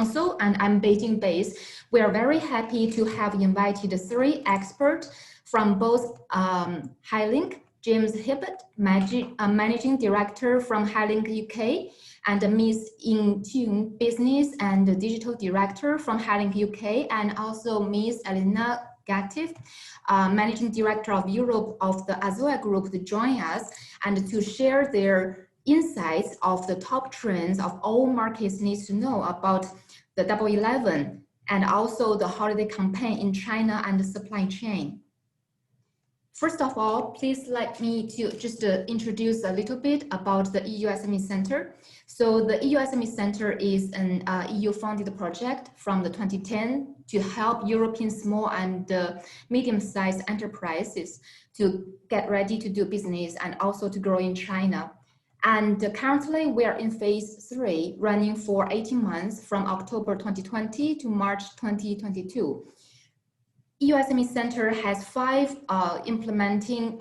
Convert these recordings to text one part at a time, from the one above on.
Council, and I'm Beijing-based. We are very happy to have invited 3 experts from both Highlink, James Hibbett, Managing Director from Highlink UK, and Ms. In Tune, Business and Digital Director from Highlink UK, and also Ms. Elena Gatif, Managing Director of Europe of the Azure Group, to join us and to share their insights of the top trends of all markets needs to know about the Double 11 and also the holiday campaign in China and the supply chain. First of all, please let me to just introduce a little bit about the EU SME Center. So the EU SME Center is an EU-funded project from the 2010 to help European small and medium-sized enterprises to get ready to do business and also to grow in China. And currently we are in phase 3, running for 18 months from October 2020 to March 2022. EU SME Center has 5 implementing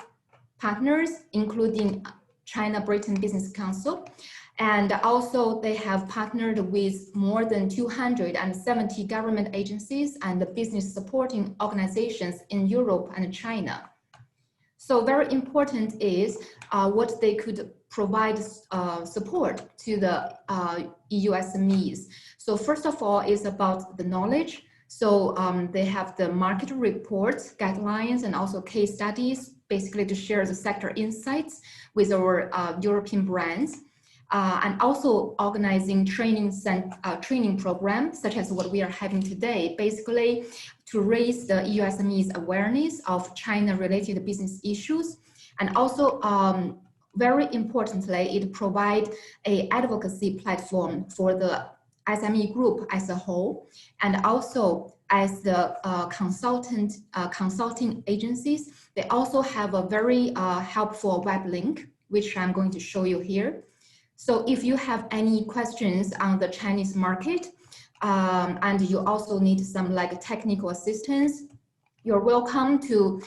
partners, including China Britain Business Council. And also they have partnered with more than 270 government agencies and business supporting organizations in Europe and China. So very important is what they could provide support to the EU SMEs. So first of all is about the knowledge. So they have the market reports, guidelines, and also case studies, basically to share the sector insights with our European brands. And also organizing training programs, such as what we are having today, basically to raise the EU SMEs awareness of China-related business issues. And also, very importantly, it provides an advocacy platform for the SME group as a whole, and also as the consulting agencies, they also have a very helpful web link, which I'm going to show you here. So if you have any questions on the Chinese market, and you also need some like technical assistance, you're welcome to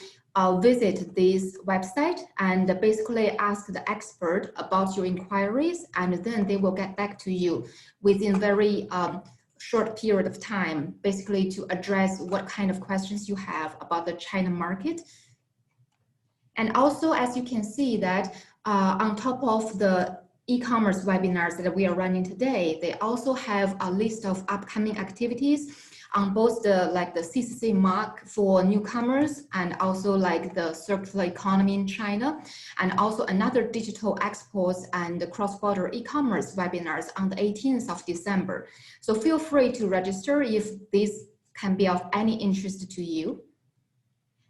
visit this website and basically ask the expert about your inquiries, and then they will get back to you within very short period of time, basically to address what kind of questions you have about the China market. And also, as you can see that on top of the e-commerce webinars that we are running today, they also have a list of upcoming activities on both the CCC mark for newcomers and also like the circular economy in China, and also another digital exports and cross-border e-commerce webinars on the 18th of December. So feel free to register if this can be of any interest to you.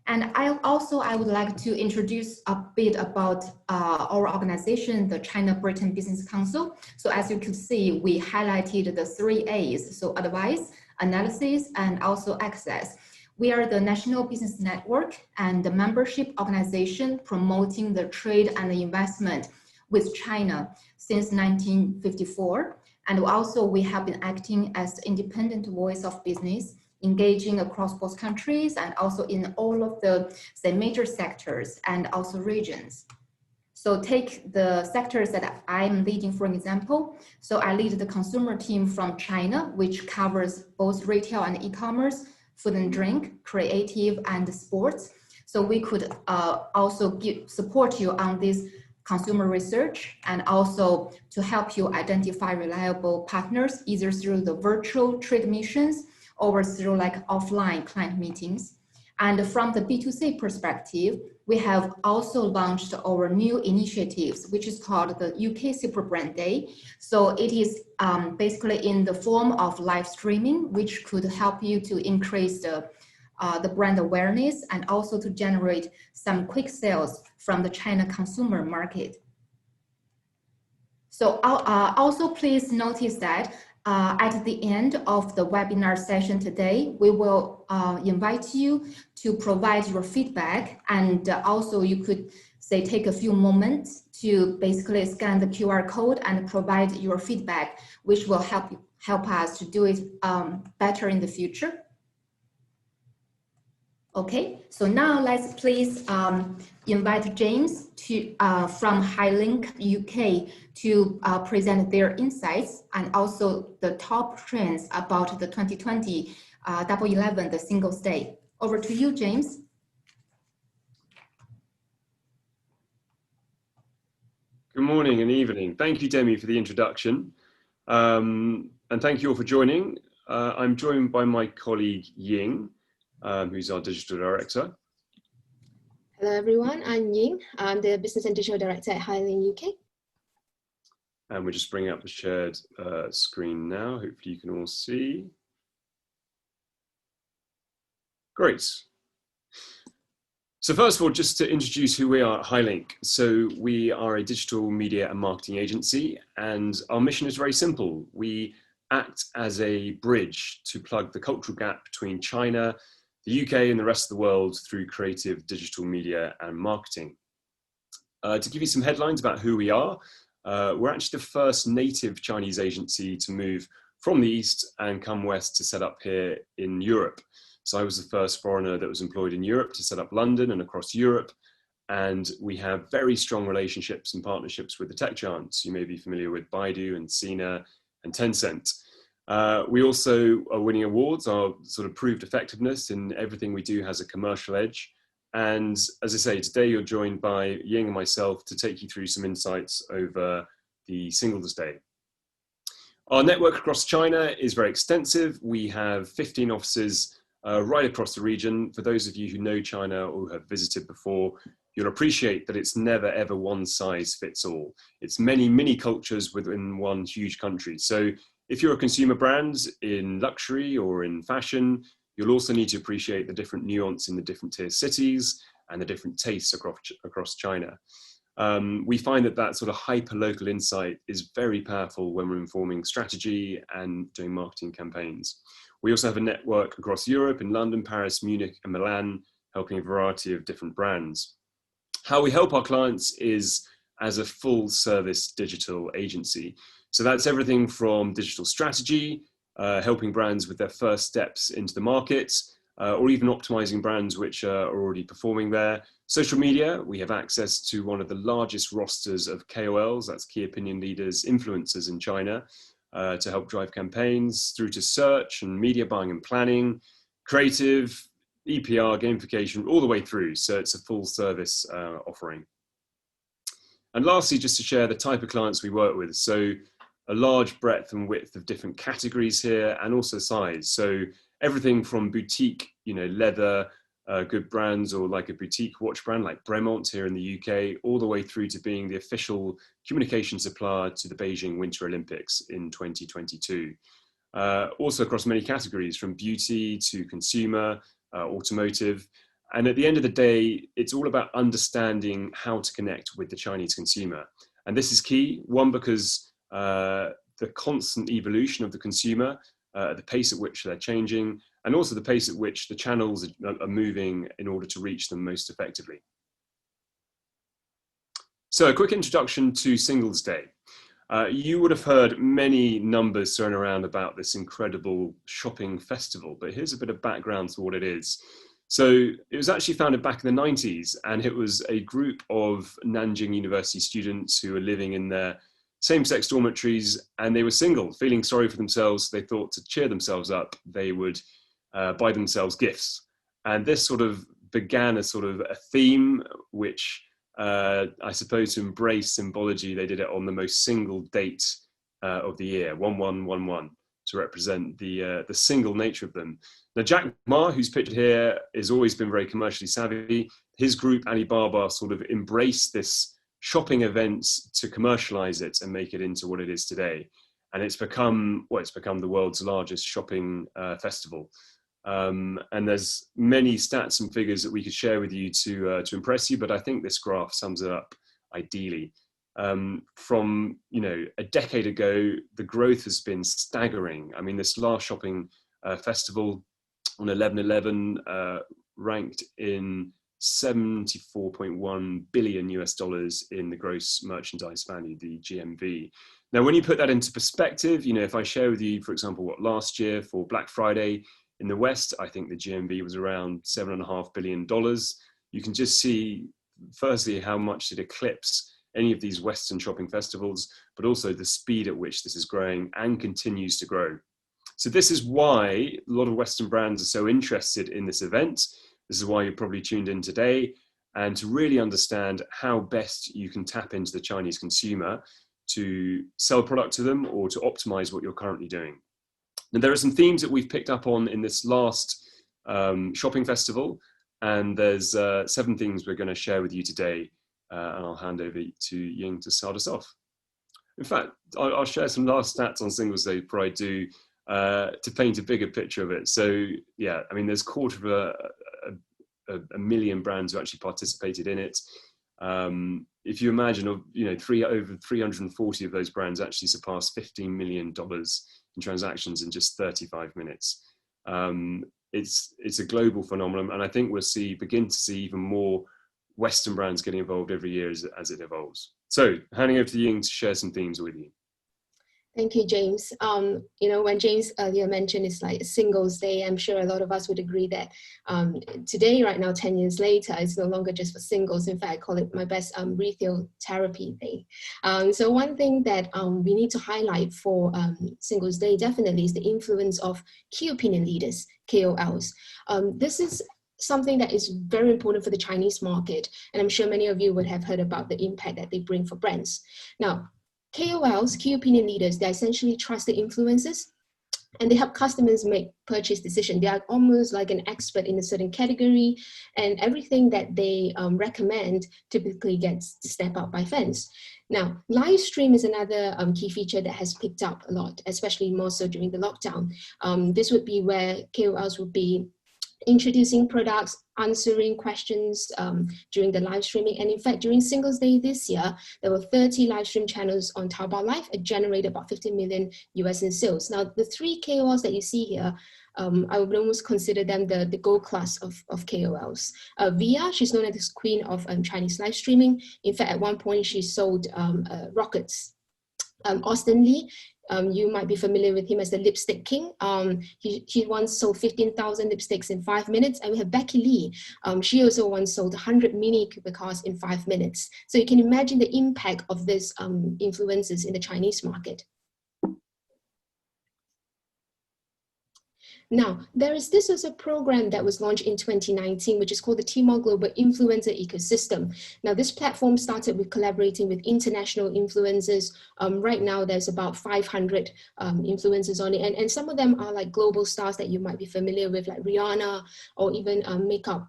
And I would like to introduce a bit about our organization, the China Britain Business Council. So as you can see, we highlighted the 3 A's, so advice, analysis, and also access. We are the national business network and the membership organization promoting the trade and the investment with China since 1954. And also we have been acting as the independent voice of business, engaging across both countries and also in all of the, say, major sectors and also regions. So take the sectors that I'm leading, for example. So I lead the consumer team from China, which covers both retail and e-commerce, food and drink, creative and sports. So we could also support you on this consumer research and also to help you identify reliable partners, either through the virtual trade missions or through like offline client meetings. And from the B2C perspective, we have also launched our new initiatives, which is called the UK Super Brand Day. So it is basically in the form of live streaming, which could help you to increase the brand awareness and also to generate some quick sales from the China consumer market. So also please notice that at the end of the webinar session today, we will invite you to provide your feedback, and also you could say take a few moments to basically scan the QR code and provide your feedback, which will help us to do it better in the future. Okay, so now let's please invite James to from Highlink UK to present their insights and also the top trends about the 2020 Double 11, the Singles Day. Over to you, James. Good morning and evening. Thank you, Demi, for the introduction. And thank you all for joining. I'm joined by my colleague Ying, who's our digital director. Hello everyone, I'm Ying. I'm the Business and Digital Director at Highlink UK. And we're just bringing up the shared screen now. Hopefully you can all see. Great. So first of all, just to introduce who we are at Highlink. So we are a digital media and marketing agency, and our mission is very simple. We act as a bridge to plug the cultural gap between China, the UK and the rest of the world through creative digital media and marketing. To give you some headlines about who we are, we're actually the first native Chinese agency to move from the East and come West to set up here in Europe. So I was the first foreigner that was employed in Europe to set up London and across Europe. And we have very strong relationships and partnerships with the tech giants. You may be familiar with Baidu and Sina and Tencent. We also are winning awards. Our sort of proved effectiveness in everything we do has a commercial edge. And as I say, today you're joined by Ying and myself to take you through some insights over the Singles Day. Our network across China is very extensive. We have 15 offices right across the region. For those of you who know China or have visited before, you'll appreciate that it's never ever one size fits all. It's many mini cultures within one huge country. So if you're a consumer brand in luxury or in fashion, you'll also need to appreciate the different nuance in the different tier cities and the different tastes across China. We find that sort of hyper-local insight is very powerful when we're informing strategy and doing marketing campaigns. We also have a network across Europe in London, Paris, Munich, and Milan, helping a variety of different brands. How we help our clients is as a full service digital agency. So that's everything from digital strategy, helping brands with their first steps into the market, or even optimizing brands which are already performing there. Social media, we have access to one of the largest rosters of KOLs, that's key opinion leaders, influencers in China, to help drive campaigns, through to search and media buying and planning, creative, EPR, gamification, all the way through. So it's a full service offering. And lastly, just to share the type of clients we work with. So a large breadth and width of different categories here, and also size. So everything from boutique, leather, good brands, or like a boutique watch brand like Bremont here in the UK, all the way through to being the official communication supplier to the Beijing Winter Olympics in 2022. Also across many categories, from beauty to consumer, automotive. And at the end of the day, it's all about understanding how to connect with the Chinese consumer. And this is key, one, because the constant evolution of the consumer, the pace at which they're changing, and also the pace at which the channels are moving in order to reach them most effectively. So a quick introduction to Singles Day. You would have heard many numbers thrown around about this incredible shopping festival, but here's a bit of background to what it is. So it was actually founded back in the 90s, and it was a group of Nanjing University students who were living in their same-sex dormitories, and they were single, feeling sorry for themselves. They thought to cheer themselves up, they would buy themselves gifts. And this sort of began a sort of a theme, which I suppose to embrace symbology, they did it on the most single date of the year, 1111, to represent the single nature of them. Now, Jack Ma, who's pictured here, has always been very commercially savvy. His group, Alibaba, sort of embraced this shopping event to commercialize it and make it into what it is today. And it's become the world's largest shopping festival. And there's many stats and figures that we could share with you to impress you, but I think this graph sums it up ideally. From a decade ago, the growth has been staggering. I mean, this last shopping festival on 11/11 ranked in $74.1 billion in the gross merchandise value, the GMV. Now, when you put that into perspective, if I share with you, for example, what last year for Black Friday, In the West, I think the GMV was around $7.5 billion. You can just see, firstly, how much it eclipsed any of these Western shopping festivals, but also the speed at which this is growing and continues to grow. So this is why a lot of Western brands are so interested in this event. This is why you're probably tuned in today, and to really understand how best you can tap into the Chinese consumer to sell product to them or to optimize what you're currently doing. Now, there are some themes that we've picked up on in this last shopping festival, and there's 7 things we're going to share with you today, and I'll hand over to Ying to start us off. In fact, I'll share some last stats on Singles Day before I do, to paint a bigger picture of it. So yeah, I mean, there's a quarter of a million brands who actually participated in it. If you imagine, over 340 of those brands actually surpassed $15 million in transactions in just 35 minutes. It's a global phenomenon, and I think we'll begin to see even more Western brands getting involved every year as it evolves. So handing over to Ying to share some themes with you. Thank you, James. When James earlier mentioned it's like a Singles Day, I'm sure a lot of us would agree that today, right now, 10 years later, it's no longer just for singles. In fact, I call it my best retail therapy day. So one thing that we need to highlight for Singles Day definitely is the influence of key opinion leaders, KOLs. This is something that is very important for the Chinese market, and I'm sure many of you would have heard about the impact that they bring for brands. Now, KOLs, key opinion leaders, they're essentially trusted influencers, and they help customers make purchase decisions. They are almost like an expert in a certain category, and everything that they recommend typically gets stepped up by fans. Now, Livestream is another key feature that has picked up a lot, especially more so during the lockdown. This would be where KOLs would be introducing products, answering questions during the live streaming. And in fact, during Singles Day this year, there were 30 live stream channels on Taobao Live. It generated about 50 million US in sales. Now, the 3 KOLs that you see here, I would almost consider them the gold class of KOLs. Via, she's known as the queen of Chinese live streaming. In fact, at one point, she sold rockets. Austin Lee, you might be familiar with him as the lipstick king. He once sold 15,000 lipsticks in 5 minutes. And we have Becky Lee. She also once sold 100 mini Cooper cars in 5 minutes. So you can imagine the impact of these influencers in the Chinese market. Now, there is this also program that was launched in 2019, which is called the Tmall Global Influencer Ecosystem. Now, this platform started with collaborating with international influencers. Right now, there's about 500 influencers on it. And some of them are like global stars that you might be familiar with, like Rihanna, or even makeup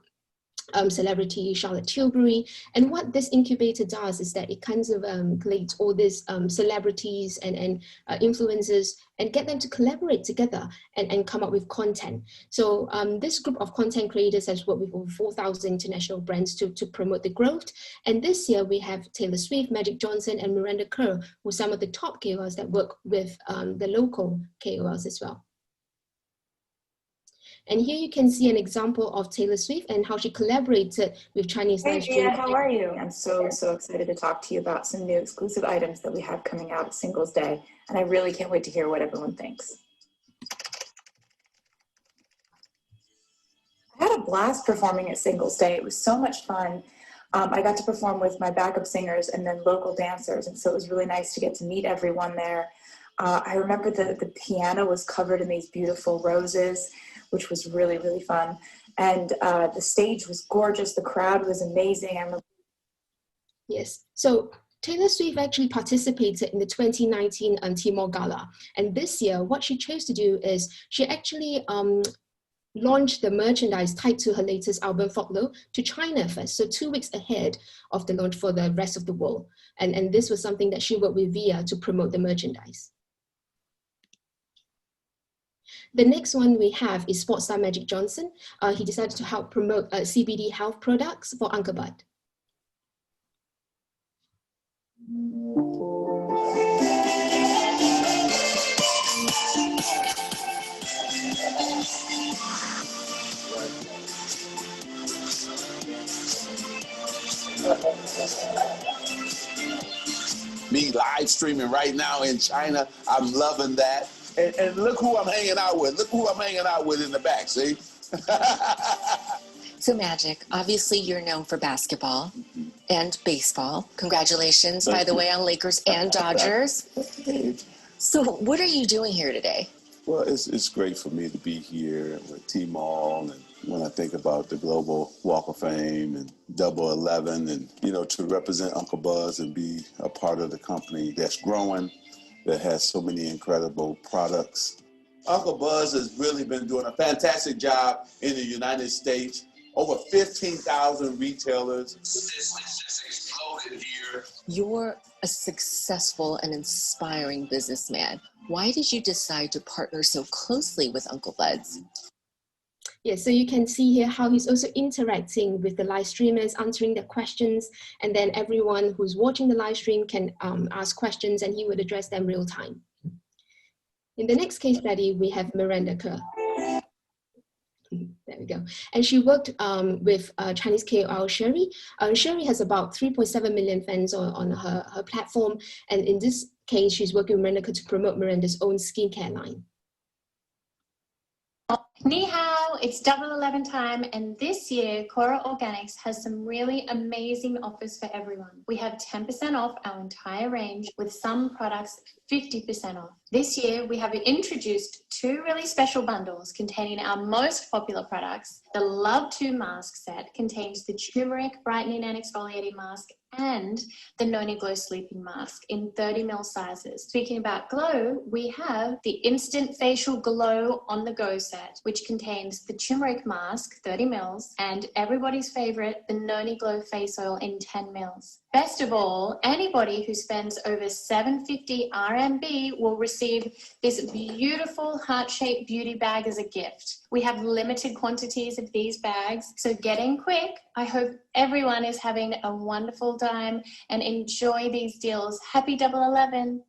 celebrity Charlotte Tilbury. And what this incubator does is that it kind of collates all these celebrities and influencers and get them to collaborate together and come up with content. So this group of content creators has worked with over 4,000 international brands to promote the growth. And this year we have Taylor Swift, Magic Johnson, and Miranda Kerr, who are some of the top KOLs that work with the local KOLs as well. And here you can see an example of Taylor Swift and how she collaborated with Chinese live stream. Hey, Gia, how are you? I'm so excited to talk to you about some new exclusive items that we have coming out at Singles Day. And I really can't wait to hear what everyone thinks. I had a blast performing at Singles Day. It was so much fun. I got to perform with my backup singers and then local dancers. And so it was really nice to get to meet everyone there. I remember the piano was covered in these beautiful roses, which was really, really fun. And the stage was gorgeous. The crowd was amazing. Yes. So Taylor Swift actually participated in the 2019 Tmall Gala. And this year, what she chose to do is she actually launched the merchandise tied to her latest album, Folklore, to China first. So 2 weeks ahead of the launch for the rest of the world. And this was something that she worked with Via to promote the merchandise. The next one we have is sports star Magic Johnson. He decided to help promote CBD health products for Uncle Bud. Me live streaming right now in China, I'm loving that. And look who I'm hanging out with. Look who I'm hanging out with in the back, see? So Magic, obviously you're known for basketball and baseball. Congratulations, by the way, on Lakers and Dodgers. So what are you doing here today? Well, it's great for me to be here with T-Mall, and when I think about the Global Walk of Fame and Double 11, and, you know, to represent Uncle Buzz and be a part of the company that's growing, that has so many incredible products. Uncle Buzz has really been doing a fantastic job in the United States. Over 15,000 retailers. This just exploded here. You're a successful and inspiring businessman. Why did you decide to partner so closely with Uncle Buzz? Yeah, so you can see here how he's also interacting with the live streamers, answering their questions, and then everyone who's watching the live stream can ask questions and he would address them real time. In the next case study, we have Miranda Kerr. There we go. And she worked with Chinese KOL Sherry. Sherry has about 3.7 million fans on her platform. And in this case, she's working with Miranda Kerr to promote Miranda's own skincare line. Ni hao, it's Double 11 time, and this year Cora Organics has some really amazing offers for everyone. We have 10% off our entire range, with some products 50% off. This year we have introduced 2 really special bundles containing our most popular products. The Love 2 mask set contains the turmeric brightening and exfoliating mask and the Noni Glow sleeping mask in 30ml sizes. Speaking about glow, we have the Instant Facial Glow on the Go set, which contains the turmeric mask, 30ml, and everybody's favorite, the Noni Glow face oil in 10ml. Best of all, anybody who spends over 750 RMB will receive this beautiful heart-shaped beauty bag as a gift. We have limited quantities of these bags, so get in quick. I hope everyone is having a wonderful time and enjoy these deals. Happy Double 11.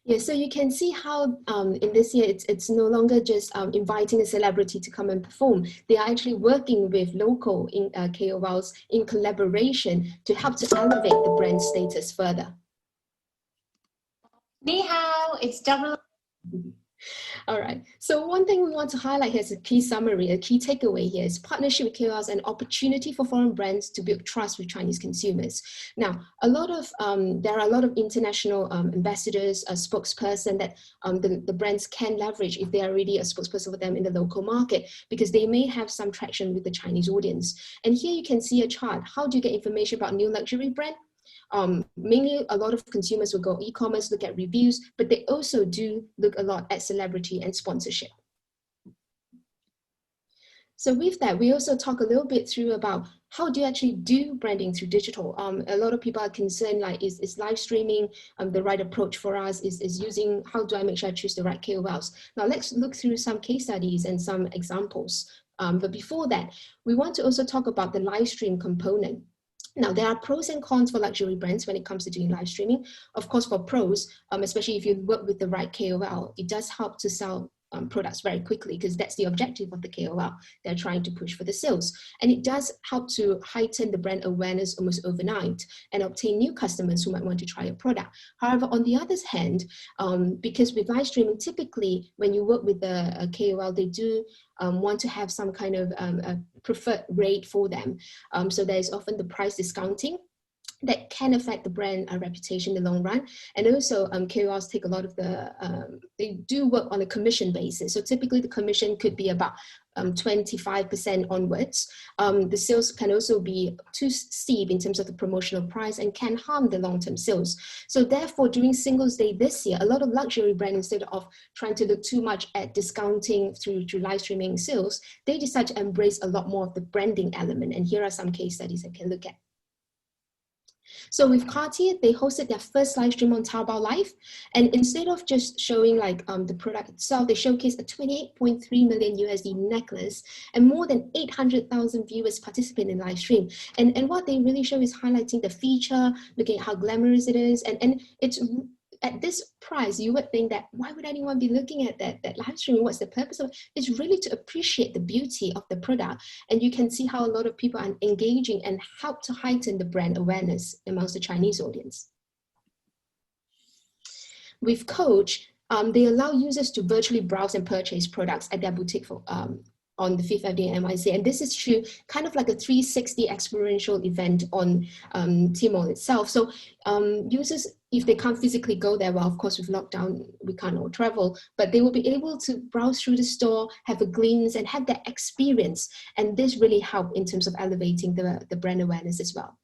Yeah, so you can see how in this year, it's no longer just inviting a celebrity to come and perform. They are actually working with local KOLs in collaboration to help to elevate the brand status further. Ni hao, it's Double. All right, so one thing we want to highlight here is a key summary, a key takeaway here is partnership with KOLs and opportunity for foreign brands to build trust with Chinese consumers. Now, there are a lot of international ambassadors, a spokesperson that the brands can leverage if they are already a spokesperson for them in the local market, because they may have some traction with the Chinese audience. And here you can see a chart. How do you get information about new luxury brand? Mainly a lot of consumers will go e-commerce, look at reviews, but they also do look a lot at celebrity and sponsorship. So with that, we also talk a little bit through about how do you actually do branding through digital. A lot of people are concerned, like, is live streaming the right approach for us? Is using, how do I make sure I choose the right KOLs? Now let's look through some case studies and some examples. But before that, we want to also talk about the live stream component. Now, there are pros and cons for luxury brands when it comes to doing live streaming. Of course, for pros, especially if you work with the right KOL, it does help to sell products very quickly, because that's the objective of the KOL. They're trying to push for the sales. And it does help to heighten the brand awareness almost overnight and obtain new customers who might want to try a product. However, on the other hand, because with live streaming, typically when you work with a KOL, they do want to have some kind of a preferred rate for them. So there's often the price discounting that can affect the brand reputation in the long run. And also KOLs take a lot of they do work on a commission basis. So typically the commission could be about 25% onwards. The sales can also be too steep in terms of the promotional price and can harm the long-term sales. So therefore, during Singles Day this year, a lot of luxury brands, instead of trying to look too much at discounting through live streaming sales, they decide to embrace a lot more of the branding element. And here are some case studies I can look at. So with Cartier, they hosted their first live stream on Taobao Live. And instead of just showing like the product itself, they showcased a 28.3 million USD necklace, and more than 800,000 viewers participate in live stream. And what they really show is highlighting the feature, looking at how glamorous it is. And it's at this price, you would think that why would anyone be looking at that live stream? What's the purpose of it? It's really to appreciate the beauty of the product. And you can see how a lot of people are engaging and help to heighten the brand awareness amongst the Chinese audience. with Coach, they allow users to virtually browse and purchase products at their boutique for, on the Fifth Avenue NYC. And this is through kind of like a 360 experiential event on Tmall itself. So users, if they can't physically go there, well, of course, with lockdown, we can't all travel, but they will be able to browse through the store, have a glimpse, and have that experience. And this really helped in terms of elevating the brand awareness as well.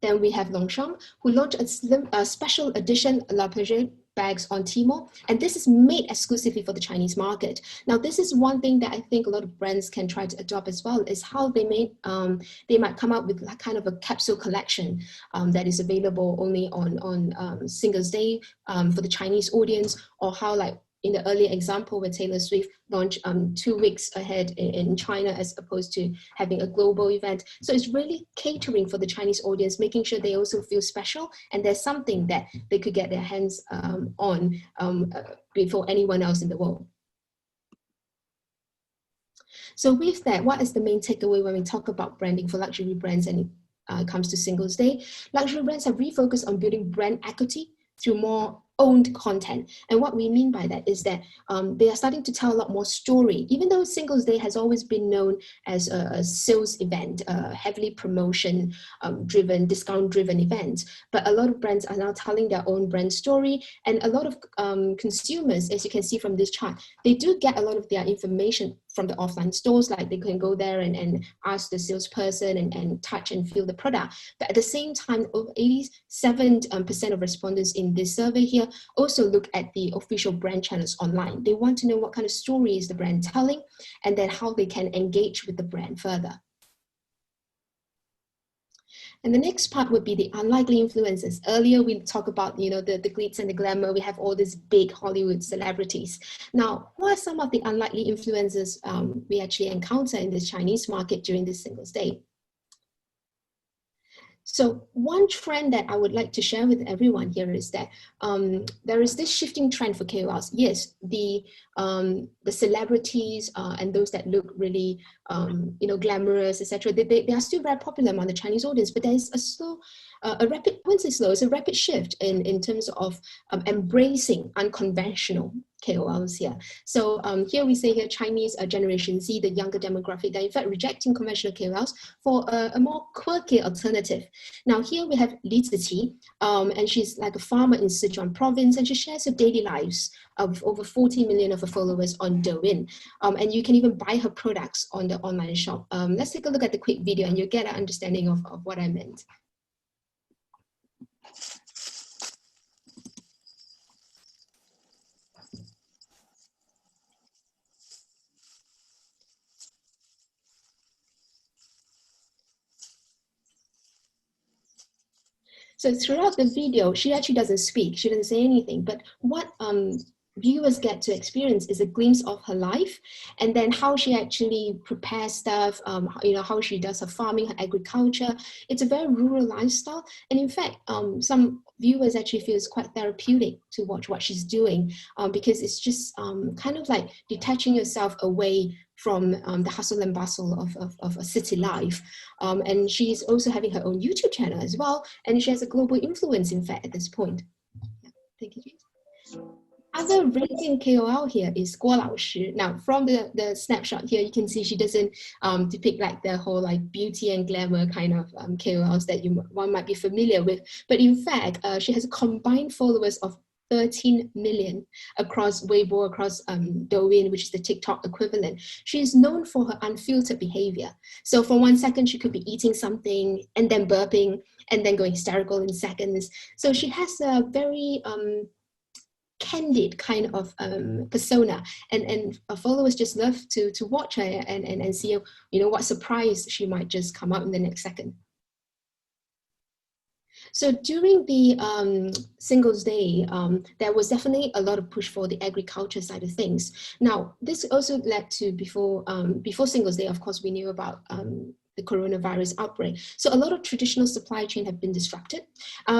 Then we have Longchamp, who launched a special edition La Plage bags on Tmall, and this is made exclusively for the Chinese market. Now, this is one thing that I think a lot of brands can try to adopt as well, is how they might come out with kind of a capsule collection that is available only on Singles Day for the Chinese audience, or how, like in the earlier example where Taylor Swift launched 2 weeks ahead in China as opposed to having a global event. So it's really catering for the Chinese audience, making sure they also feel special and there's something that they could get their hands on before anyone else in the world. So with that, what is the main takeaway when we talk about branding for luxury brands and it comes to Singles Day? Luxury brands have refocused on building brand equity through more owned content. And what we mean by that is that they are starting to tell a lot more story, even though Singles Day has always been known as a sales event, a heavily promotion driven, discount driven event. But a lot of brands are now telling their own brand story, and a lot of consumers, as you can see from this chart, they do get a lot of their information from the offline stores, like they can go there and ask the salesperson and touch and feel the product. But at the same time, over 87% of respondents in this survey here also look at the official brand channels online. They want to know what kind of story is the brand telling, and then how they can engage with the brand further. And the next part would be the unlikely influences. Earlier, we talked about, you know, the glitz and the glamour. We have all these big Hollywood celebrities. Now, what are some of the unlikely influences we actually encounter in this Chinese market during this Singles Day? So one trend that I would like to share with everyone here is that there is this shifting trend for KOLs. Yes, the celebrities and those that look really, you know, glamorous, etc. They are still very popular among the Chinese audience, but there is a slow, it's a rapid shift in terms of embracing unconventional KOLs here. So here we say here Chinese Generation Z, the younger demographic, they're in fact rejecting conventional KOLs for a more quirky alternative. Now here we have Li Ziqi, and she's like a farmer in Sichuan province, and she shares her daily lives of over 40 million of her followers on Douyin. And you can even buy her products on the online shop. Let's take a look at the quick video and you'll get an understanding of what I meant. So throughout the video, she actually doesn't speak, she doesn't say anything, but what viewers get to experience is a glimpse of her life, and then how she actually prepares stuff, you know, how she does her farming, her agriculture. It's a very rural lifestyle, and in fact, some viewers actually feel it's quite therapeutic to watch what she's doing, because it's just kind of like detaching yourself away from the hustle and bustle of a city life. And she's also having her own YouTube channel as well, and she has a global influence, in fact, at this point. Yeah, thank you, James. Other rating KOL here is Guo Laoshi. Now, from the snapshot here, you can see she doesn't depict like the whole like beauty and glamour kind of KOLs that one might be familiar with. But in fact, she has a combined followers of 13 million across Weibo, across Douyin, which is the TikTok equivalent. She is known for her unfiltered behavior. So for 1 second, she could be eating something and then burping and then going hysterical in seconds. So she has a very candid kind of persona, and followers just love to watch her and see, you know, what surprise she might just come out in the next second. So during the Singles Day, there was definitely a lot of push for the agriculture side of things. Now, this also led to before Singles Day, of course, we knew about the coronavirus outbreak. So a lot of traditional supply chain have been disrupted.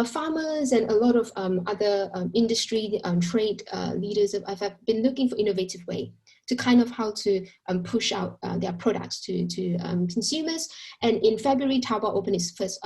Farmers and a lot of other industry trade leaders have been looking for innovative way to kind of how to push out their products to consumers. And in February, Taobao opened its first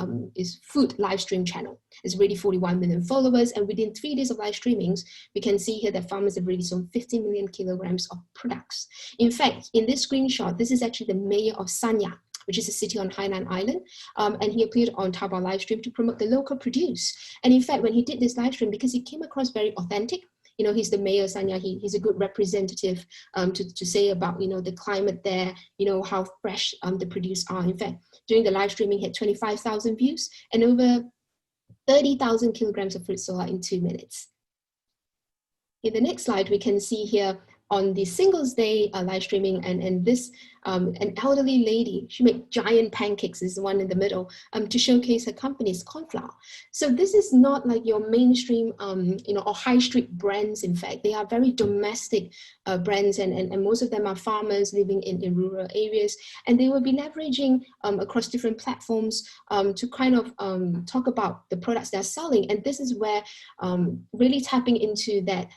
food live stream channel. It's already 41 million followers. And within 3 days of live streamings, we can see here that farmers have already sold 50 million kilograms of products. In fact, in this screenshot, this is actually the mayor of Sanya, which is a city on Hainan Island. And he appeared on Taobao live stream to promote the local produce. And in fact, when he did this live stream, because he came across very authentic, you know, he's the mayor of Sanya, he's a good representative to say about, you know, the climate there, you know, how fresh the produce are. In fact, during the live streaming, he had 25,000 views and over 30,000 kilograms of fruit sold out in 2 minutes. In the next slide, we can see here on the Singles Day live streaming, and this an elderly lady, she made giant pancakes, is the one in the middle, to showcase her company's corn flour. So this is not like your mainstream, you know, or high street brands. In fact, they are very domestic brands, and most of them are farmers living in rural areas, and they will be leveraging across different platforms to kind of talk about the products they're selling. And this is where really tapping into that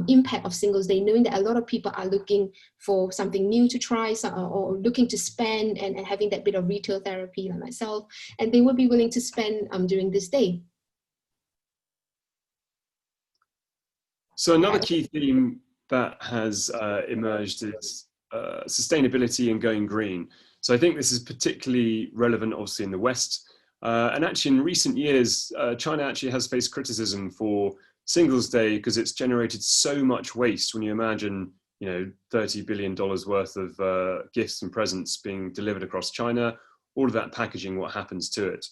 impact of Singles Day, knowing that a lot of people are looking for something new to try or looking to spend and having that bit of retail therapy like myself, and they will be willing to spend during this day. So another key theme that has emerged is sustainability and going green. So I think this is particularly relevant obviously in the West, and actually in recent years, China actually has faced criticism for Singles Day because it's generated so much waste. When you imagine, you know, $30 billion worth of gifts and presents being delivered across China, all of that packaging, what happens to it?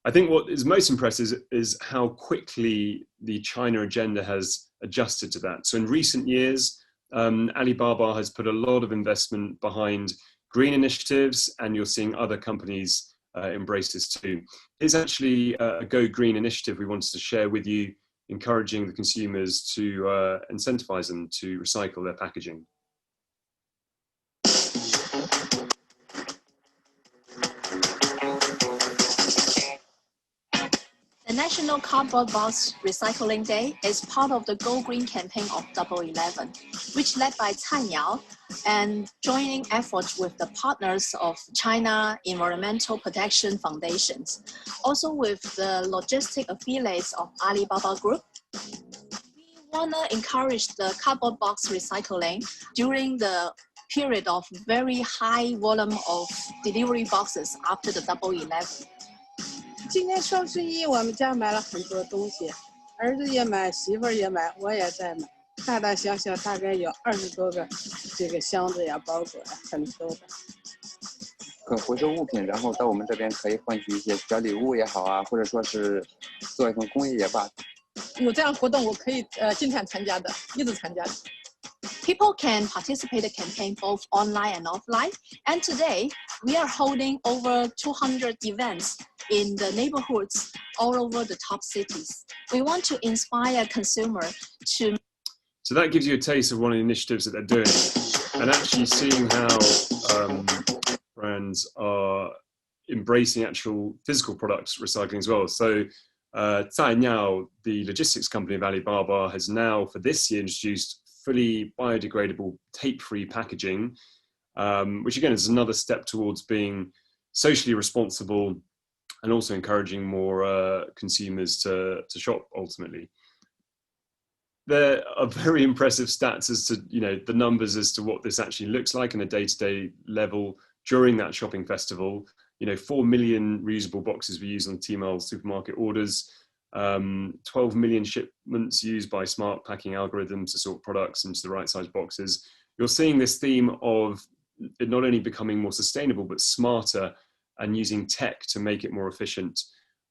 I think what is most impressive is how quickly the China agenda has adjusted to that. So in recent years, Alibaba has put a lot of investment behind green initiatives, and you're seeing other companies embrace this too. Here's actually a Go Green initiative we wanted to share with you, encouraging the consumers to incentivize them to recycle their packaging. The National Cardboard Box Recycling Day is part of the Go Green campaign of Double 11, which led by Cainiao and joining efforts with the partners of China Environmental Protection Foundations, also with the logistic affiliates of Alibaba Group. We want to encourage the cardboard box recycling during the period of very high volume of delivery boxes after the Double 11. 今年双十一我们家买了很多东西，儿子也买，媳妇儿也买，我也在买，大大小小大概有20多个这个箱子呀、包裹呀，很多的。可回收物品，然后到我们这边可以换取一些小礼物也好啊，或者说是做一份公益也罢。有这样活动，我可以经常参加的，一直参加的。 People can participate in the campaign both online and offline. And today, we are holding over 200 events in the neighborhoods all over the top cities. We want to inspire consumers to... So that gives you a taste of one of the initiatives that they're doing, and actually seeing how brands are embracing actual physical products recycling as well. So Cainiao, the logistics company of Alibaba, has now for this year introduced fully biodegradable tape-free packaging, which again is another step towards being socially responsible and also encouraging more consumers to shop ultimately. There are very impressive stats as to, you know, the numbers as to what this actually looks like on a day-to-day level during that shopping festival. You know, 4 million reusable boxes were used on Tmall supermarket orders. 12 million shipments used by smart packing algorithms to sort products into the right size boxes. You're seeing this theme of it not only becoming more sustainable, but smarter and using tech to make it more efficient.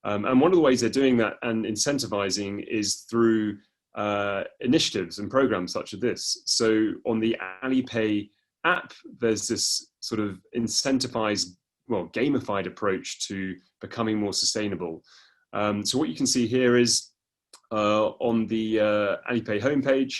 And one of the ways they're doing that and incentivizing is through initiatives and programs such as this. So on the Alipay app, there's this sort of incentivized, well, gamified approach to becoming more sustainable. So what you can see here is on the Alipay homepage,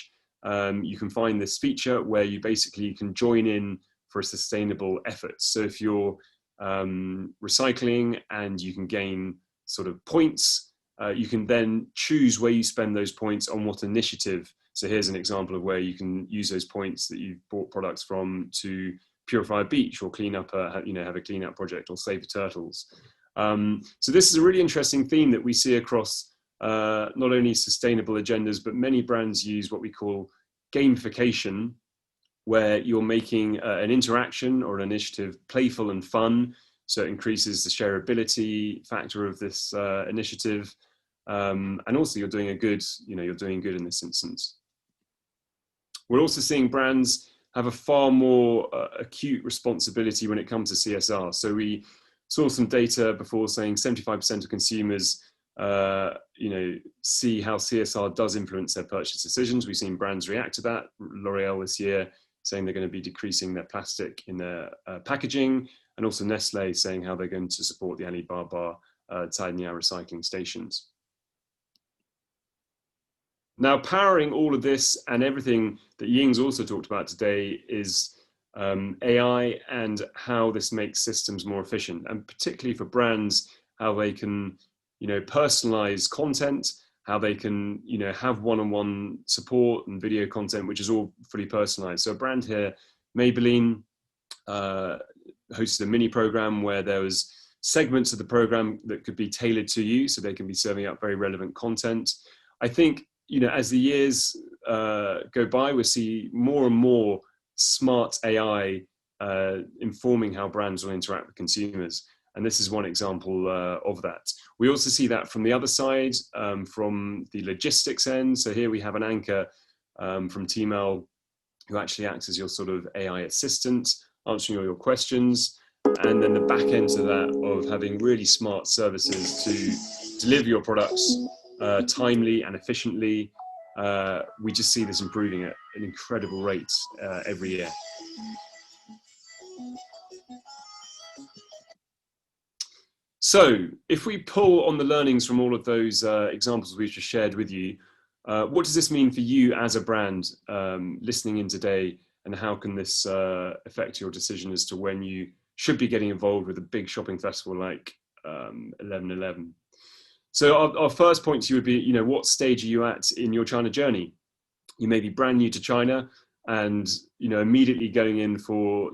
you can find this feature where you basically can join in for a sustainable effort. So if you're recycling, and you can gain sort of points. You can then choose where you spend those points on what initiative. So here's an example of where you can use those points that you've bought products from to purify a beach, or clean up have a clean up project, or save the turtles. So this is a really interesting theme that we see across not only sustainable agendas, but many brands use what we call gamification, where you're making an interaction or an initiative playful and fun. So it increases the shareability factor of this initiative. And also you're doing you're doing good in this instance. We're also seeing brands have a far more acute responsibility when it comes to CSR. So we saw some data before saying 75% of consumers see how CSR does influence their purchase decisions. We've seen brands react to that. L'Oreal this year saying they're going to be decreasing their plastic in their packaging, and also Nestle saying how they're going to support the Alibaba Tainhua recycling stations. Now, powering all of this and everything that Ying's also talked about today is AI, and how this makes systems more efficient, and particularly for brands, how they can, personalize content, how they can, have one-on-one support and video content, which is all fully personalized. So a brand here, Maybelline, hosted a mini program where there was segments of the program that could be tailored to you, so they can be serving up very relevant content. I think, as the years go by, we'll see more and more smart AI informing how brands will interact with consumers. And this is one example of that. We also see that from the other side, from the logistics end. So here we have an anchor from Tmall, who actually acts as your sort of AI assistant, answering all your questions. And then the back end to that of having really smart services to deliver your products timely and efficiently. We just see this improving at an incredible rate every year. So if we pull on the learnings from all of those examples we've just shared with you, what does this mean for you as a brand listening in today, and how can this affect your decision as to when you should be getting involved with a big shopping festival like 11/11? So our first point to you would be, what stage are you at in your China journey? You may be brand new to China, and immediately going in for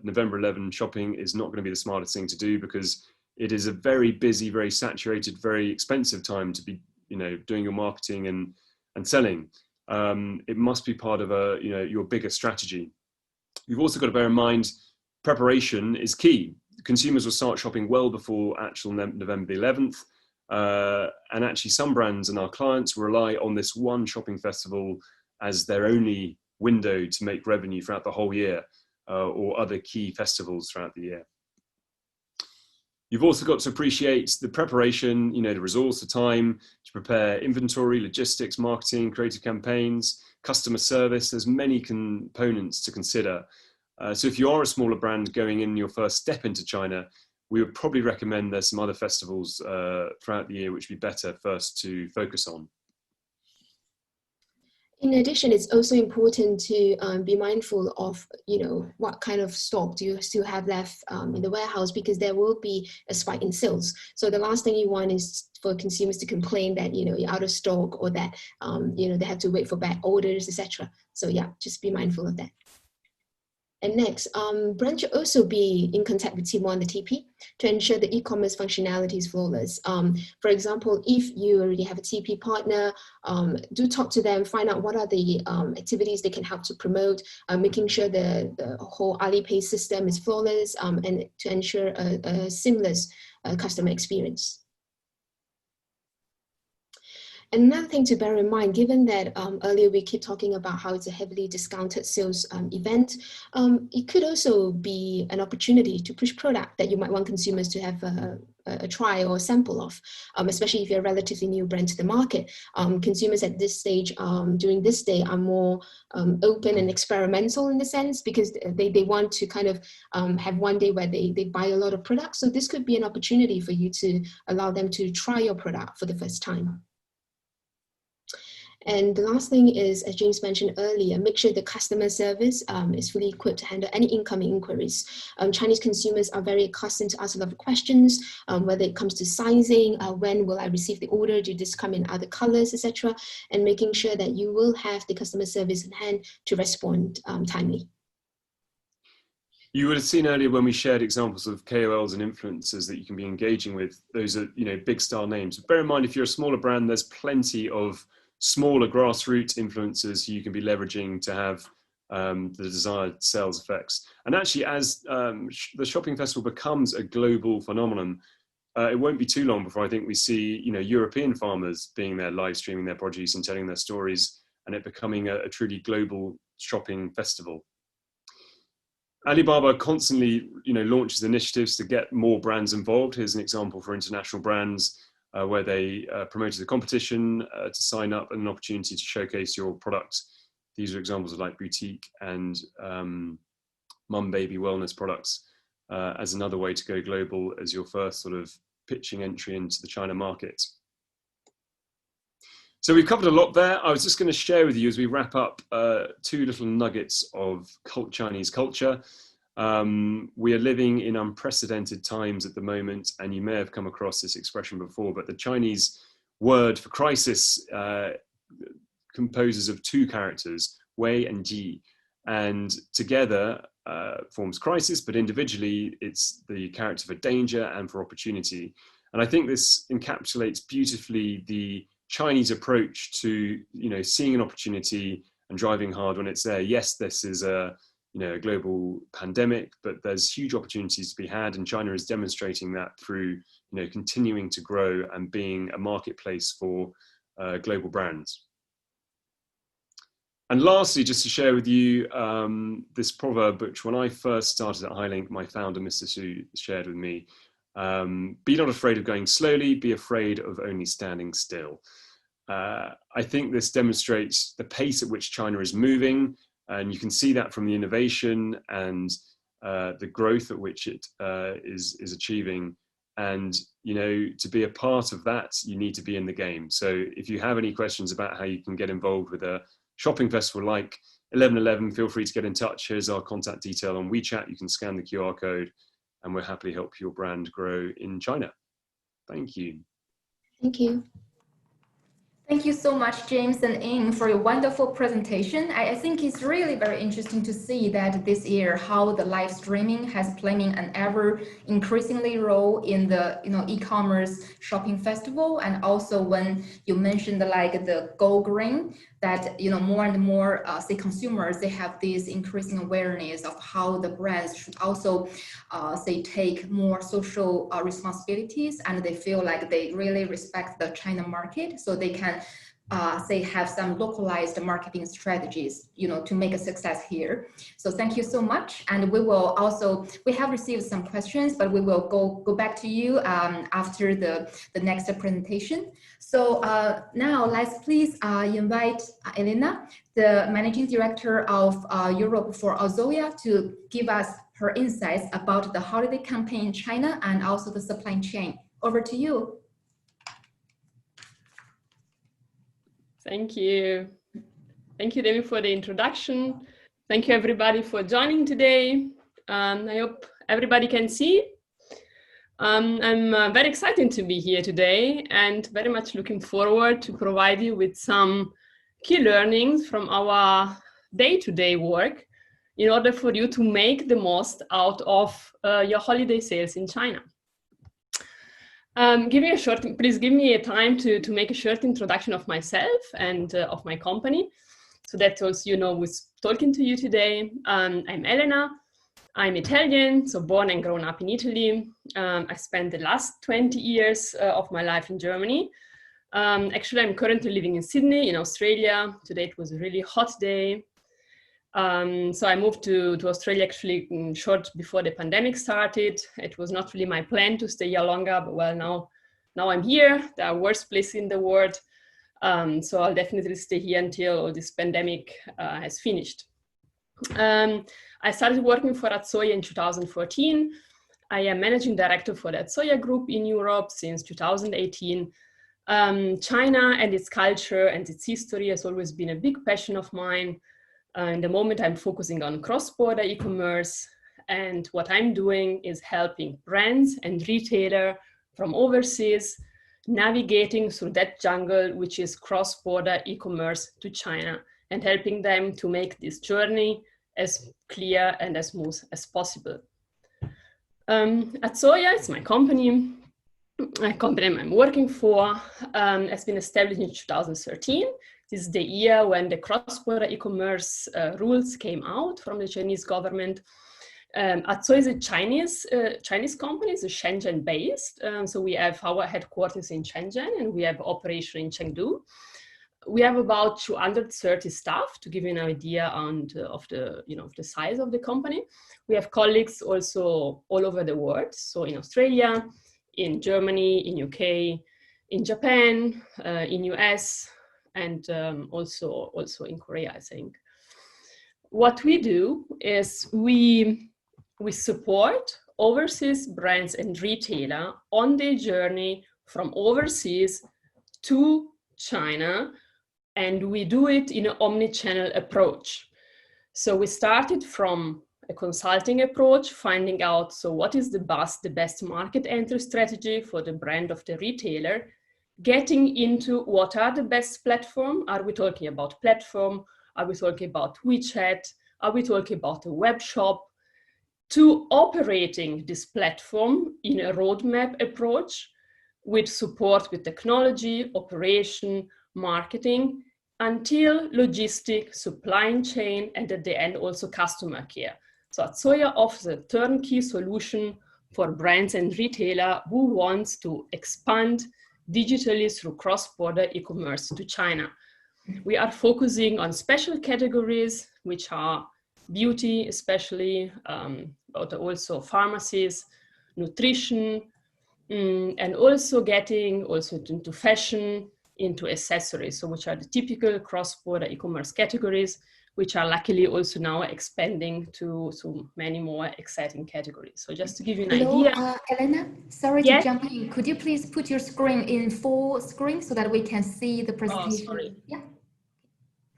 November 11 shopping is not going to be the smartest thing to do, because it is a very busy, very saturated, very expensive time to be doing your marketing and selling. It must be part of your bigger strategy. You've also got to bear in mind preparation is key. Consumers will start shopping well before actual November 11th. And actually some brands and our clients rely on this one shopping festival as their only window to make revenue throughout the whole year, or other key festivals throughout the year. You've also got to appreciate the preparation, the resource, the time to prepare inventory, logistics, marketing, creative campaigns, customer service. There's many components to consider. So if you are a smaller brand going in your first step into China, we would probably recommend there's some other festivals throughout the year which would be better first to focus on. In addition, it's also important to be mindful of, what kind of stock do you still have left in the warehouse, because there will be a spike in sales. So the last thing you want is for consumers to complain that, you're out of stock, or that, they have to wait for back orders, etc. So yeah, just be mindful of that. And next, brands should also be in contact with Tmall and the TP to ensure the e-commerce functionality is flawless. For example, if you already have a TP partner, do talk to them, find out what are the activities they can help to promote, making sure the whole Alipay system is flawless, and to ensure a seamless customer experience. Another thing to bear in mind, given that earlier we keep talking about how it's a heavily discounted sales event, it could also be an opportunity to push product that you might want consumers to have a try or a sample of, especially if you're a relatively new brand to the market. Consumers at this stage, during this day, are more open and experimental in the sense, because they want to kind of have one day where they buy a lot of products. So this could be an opportunity for you to allow them to try your product for the first time. And the last thing is, as James mentioned earlier, make sure the customer service is fully equipped to handle any incoming inquiries. Chinese consumers are very accustomed to ask a lot of questions, whether it comes to sizing, when will I receive the order, do this come in other colors, etc. And making sure that you will have the customer service in hand to respond timely. You would have seen earlier when we shared examples of KOLs and influencers that you can be engaging with. Those are, big star names. But bear in mind, if you're a smaller brand, there's plenty of smaller grassroots influencers who you can be leveraging to have the desired sales effects. And actually, as the shopping festival becomes a global phenomenon, it won't be too long before I think we see, European farmers being there, live streaming their produce and telling their stories, and it becoming a truly global shopping festival. Alibaba constantly, launches initiatives to get more brands involved. Here's an example for international brands where they promoted the competition to sign up and an opportunity to showcase your products. These are examples of like boutique and mum baby wellness products as another way to go global as your first sort of pitching entry into the China market. So we've covered a lot there. I was just going to share with you as we wrap up 2 little nuggets of Chinese culture. We are living in unprecedented times at the moment, and you may have come across this expression before, but the Chinese word for crisis composes of 2 characters, Wei and Ji, and together forms crisis, but individually it's the character for danger and for opportunity. And I think this encapsulates beautifully the Chinese approach to, seeing an opportunity and driving hard when it's there. Yes, this is a global pandemic, but there's huge opportunities to be had, and China is demonstrating that through, continuing to grow and being a marketplace for global brands. And lastly, just to share with you this proverb, which when I first started at Highlink, my founder, Mr. Su, shared with me. Be not afraid of going slowly, be afraid of only standing still. I think this demonstrates the pace at which China is moving, and you can see that from the innovation and the growth at which it is achieving. And, to be a part of that, you need to be in the game. So if you have any questions about how you can get involved with a shopping festival like 11/11, feel free to get in touch. Here's our contact detail on WeChat. You can scan the QR code, and we'll happily help your brand grow in China. Thank you. Thank you. Thank you so much, James and Ying, for your wonderful presentation. I think it's really very interesting to see that this year how the live streaming has playing an ever increasingly role in the e-commerce shopping festival, and also when you mentioned like the Go Green, that more and more say consumers, they have this increasing awareness of how the brands should also say take more social responsibilities, and they feel like they really respect the China market, so they can say have some localized marketing strategies to make a success here. So thank you so much, and we have received some questions, but we will go back to you after the next presentation. So now let's please invite Elena, the Managing Director of Europe for Azoya, to give us her insights about the holiday campaign in China and also the supply chain. Over to you. Thank you. Thank you, Demi, for the introduction. Thank you, everybody, for joining today. I hope everybody can see. I'm very excited to be here today and very much looking forward to provide you with some key learnings from our day-to-day work in order for you to make the most out of your holiday sales in China. Please give me a time to make a short introduction of myself and of my company, so that also who's talking to you today. I'm Elena. I'm Italian, so born and grown up in Italy. I spent the last 20 years of my life in Germany. Actually, I'm currently living in Sydney, in Australia. Today it was a really hot day. So I moved to Australia actually short before the pandemic started. It was not really my plan to stay here longer, but well, now I'm here. There are worse places in the world. So I'll definitely stay here until all this pandemic has finished. I started working for Azoya in 2014. I am managing director for the Azoya Group in Europe since 2018. China and its culture and its history has always been a big passion of mine. In the moment, I'm focusing on cross-border e-commerce, and what I'm doing is helping brands and retailers from overseas navigating through that jungle, which is cross-border e-commerce to China, and helping them to make this journey as clear and as smooth as possible. At Soya, it's my company. A company I'm working for has been established in 2013. This is the year when the cross-border e-commerce rules came out from the Chinese government. Atso is a Chinese company, it's a Shenzhen-based. So we have our headquarters in Shenzhen and we have operation in Chengdu. We have about 230 staff, to give you an idea of the size of the company. We have colleagues also all over the world. So in Australia, in Germany, in UK, in Japan, in US, and also in Korea, I think. What we do is we support overseas brands and retailers on their journey from overseas to China, and we do it in an omni-channel approach. So we started from a consulting approach, finding out, so what is the best market entry strategy for the brand of the retailer, getting into what are the best platform. Are we talking about platform? Are we talking about WeChat? Are we talking about a web shop? To operating this platform in a roadmap approach with support with technology, operation, marketing, until logistic, supply chain, and at the end also customer care. So Soya offers a turnkey solution for brands and retailers who wants to expand digitally through cross-border e-commerce to China. We are focusing on special categories, which are beauty, especially, but also pharmacies, nutrition, and also getting into fashion, into accessories, so which are the typical cross-border e-commerce categories, which are luckily also now expanding to many more exciting categories. So just to give you an idea. Elena, sorry to jump in. Could you please put your screen in full screen so that we can see the presentation? Oh, sorry. Yeah,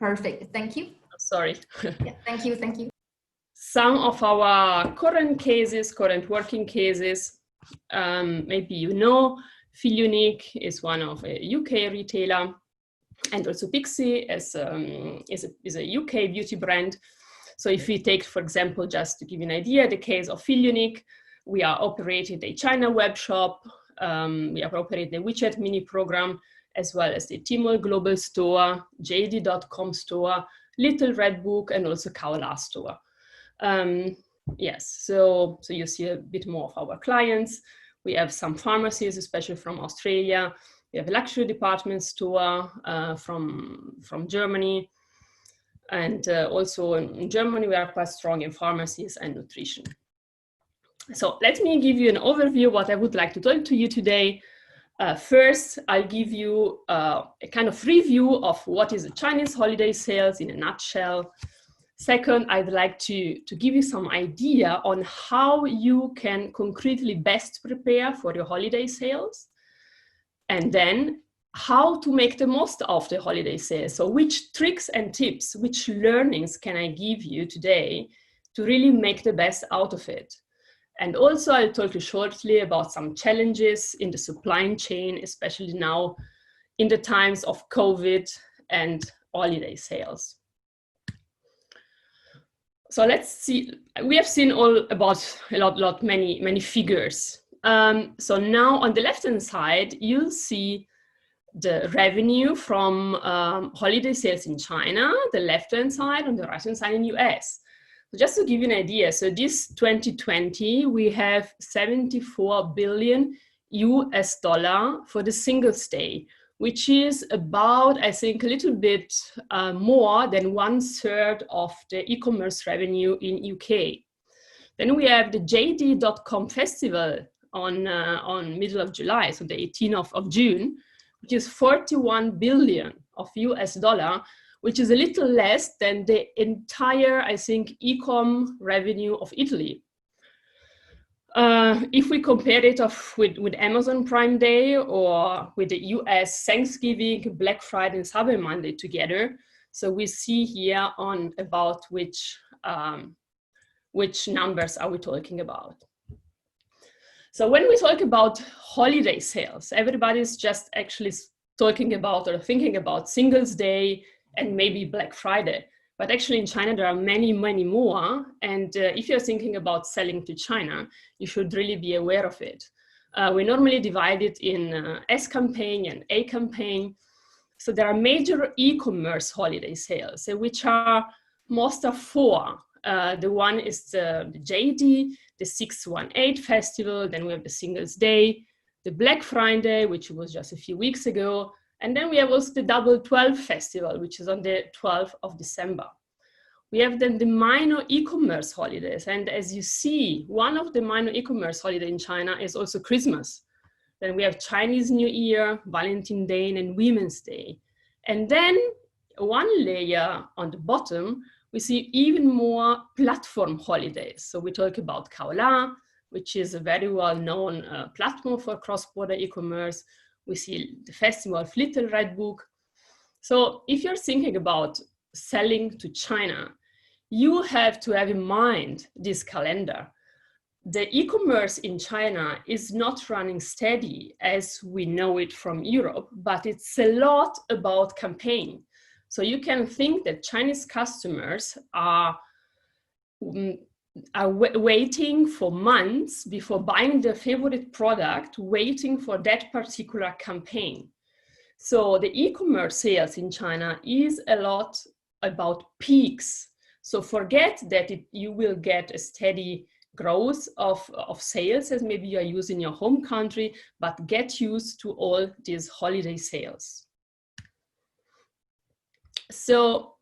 perfect. Thank you. Sorry. Yeah, thank you. Thank you. Some of our current working cases, maybe you know, Highlink is one of a UK retailer, and also Pixie is a UK beauty brand. So if we take, for example, just to give you an idea, the case of Highlink, we are operating a China web shop, we are operating a WeChat mini program, as well as the Tmall global store, JD.com store, Little Red Book, and also Kaola store. Yes, so you see a bit more of our clients. We have some pharmacies, especially from Australia. We have a luxury department store from Germany. And also in Germany, we are quite strong in pharmacies and nutrition. So let me give you an overview of what I would like to talk to you today. First, I'll give you a kind of review of what is the Chinese holiday sales in a nutshell. Second, I'd like to give you some idea on how you can concretely best prepare for your holiday sales. And then how to make the most of the holiday sales. So which tricks and tips, which learnings can I give you today to really make the best out of it? And also I'll talk you shortly about some challenges in the supply chain, especially now in the times of COVID and holiday sales. So let's see, we have seen all about many figures. So now on the left-hand side, you'll see the revenue from holiday sales in China, the left-hand side, on the right-hand side in US. So just to give you an idea, so this 2020, we have 74 billion US dollar for the Singles Day, which is about, I think, a little bit more than 1/3 of the e-commerce revenue in UK. Then we have the JD.com festival on middle of July, so the 18th of June, which is 41 billion of US dollar, which is a little less than the entire, I think, e-com revenue of Italy. If we compare it with Amazon Prime Day or with the US Thanksgiving, Black Friday and Cyber Monday together, so we see here on about which numbers are we talking about. So when we talk about holiday sales, everybody's just actually talking about or thinking about Singles Day and maybe Black Friday. But actually in China, there are many, many more. And if you're thinking about selling to China, you should really be aware of it. We normally divide it in S campaign and A campaign. So there are major e-commerce holiday sales, which are most of four. The one is the JD, the 618 festival, then we have the Singles Day, the Black Friday, which was just a few weeks ago, and then we have also the Double 12 festival, which is on the 12th of December. We have then the minor e-commerce holidays, and as you see, one of the minor e-commerce holidays in China is also Christmas. Then we have Chinese New Year, Valentine's Day, and Women's Day. And then one layer on the bottom, we see even more platform holidays. So we talk about Kaola, which is a very well-known platform for cross-border e-commerce. We see the Festival of Little Red Book. So if you're thinking about selling to China, you have to have in mind this calendar. The e-commerce in China is not running steady as we know it from Europe, but it's a lot about campaign. So you can think that Chinese customers are waiting for months before buying their favorite product, waiting for that particular campaign. So the e-commerce sales in China is a lot about peaks. So forget that you will get a steady growth of sales as maybe you are using in your home country, but get used to all these holiday sales. So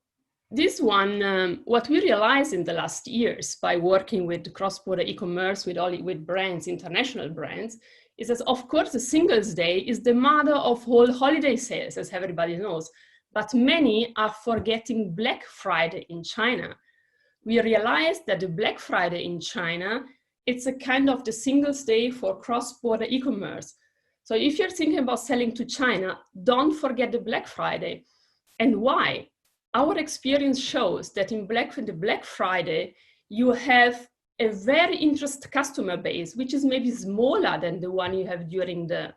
this one, what we realized in the last years by working with cross-border e-commerce with brands, international brands, is that of course the Singles Day is the mother of all holiday sales, as everybody knows, but many are forgetting Black Friday in China. We realized that the Black Friday in China, it's a kind of the Singles Day for cross-border e-commerce. So if you're thinking about selling to China, don't forget the Black Friday. And why? Our experience shows that in the Black Friday, you have a very interesting customer base, which is maybe smaller than the one you have during the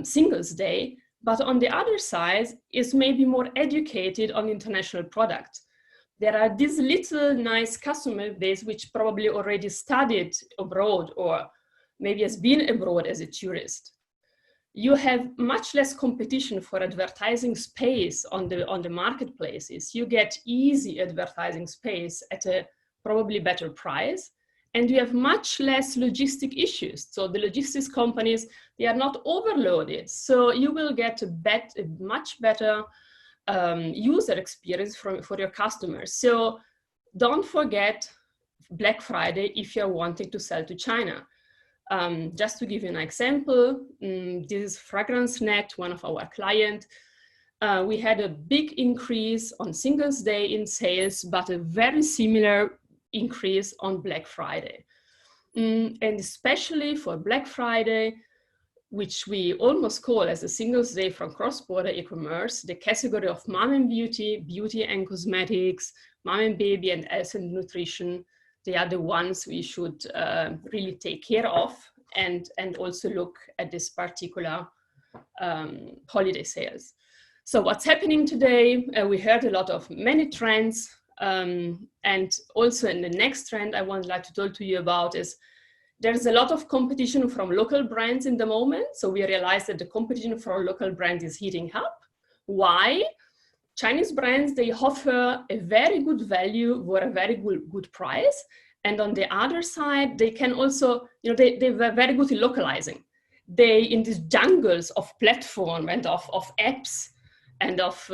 Singles Day, but on the other side is maybe more educated on international products. There are this little nice customer base which probably already studied abroad or maybe has been abroad as a tourist. You have much less competition for advertising space on the marketplaces. You get easy advertising space at a probably better price, and you have much less logistic issues. So the logistics companies, they are not overloaded. So you will get a much better user experience for your customers. So don't forget Black Friday if you're wanting to sell to China. Just to give you an example, this is Fragrance Net, one of our clients. We had a big increase on Singles Day in sales, but a very similar increase on Black Friday. And especially for Black Friday, which we almost call as a Singles Day from cross-border e-commerce, the category of mom and beauty, beauty and cosmetics, mom and baby, and health and nutrition, they are the ones we should really take care of and also look at this particular holiday sales. So what's happening today? We heard a lot of many trends, and also in the next trend I would like to talk to you about is there's a lot of competition from local brands in the moment. So we realize that the competition for local brands is heating up. Why? Chinese brands, they offer a very good value for a very good price. And on the other side, they can also, they're very good in localizing. They, in these jungles of platform and of apps and of,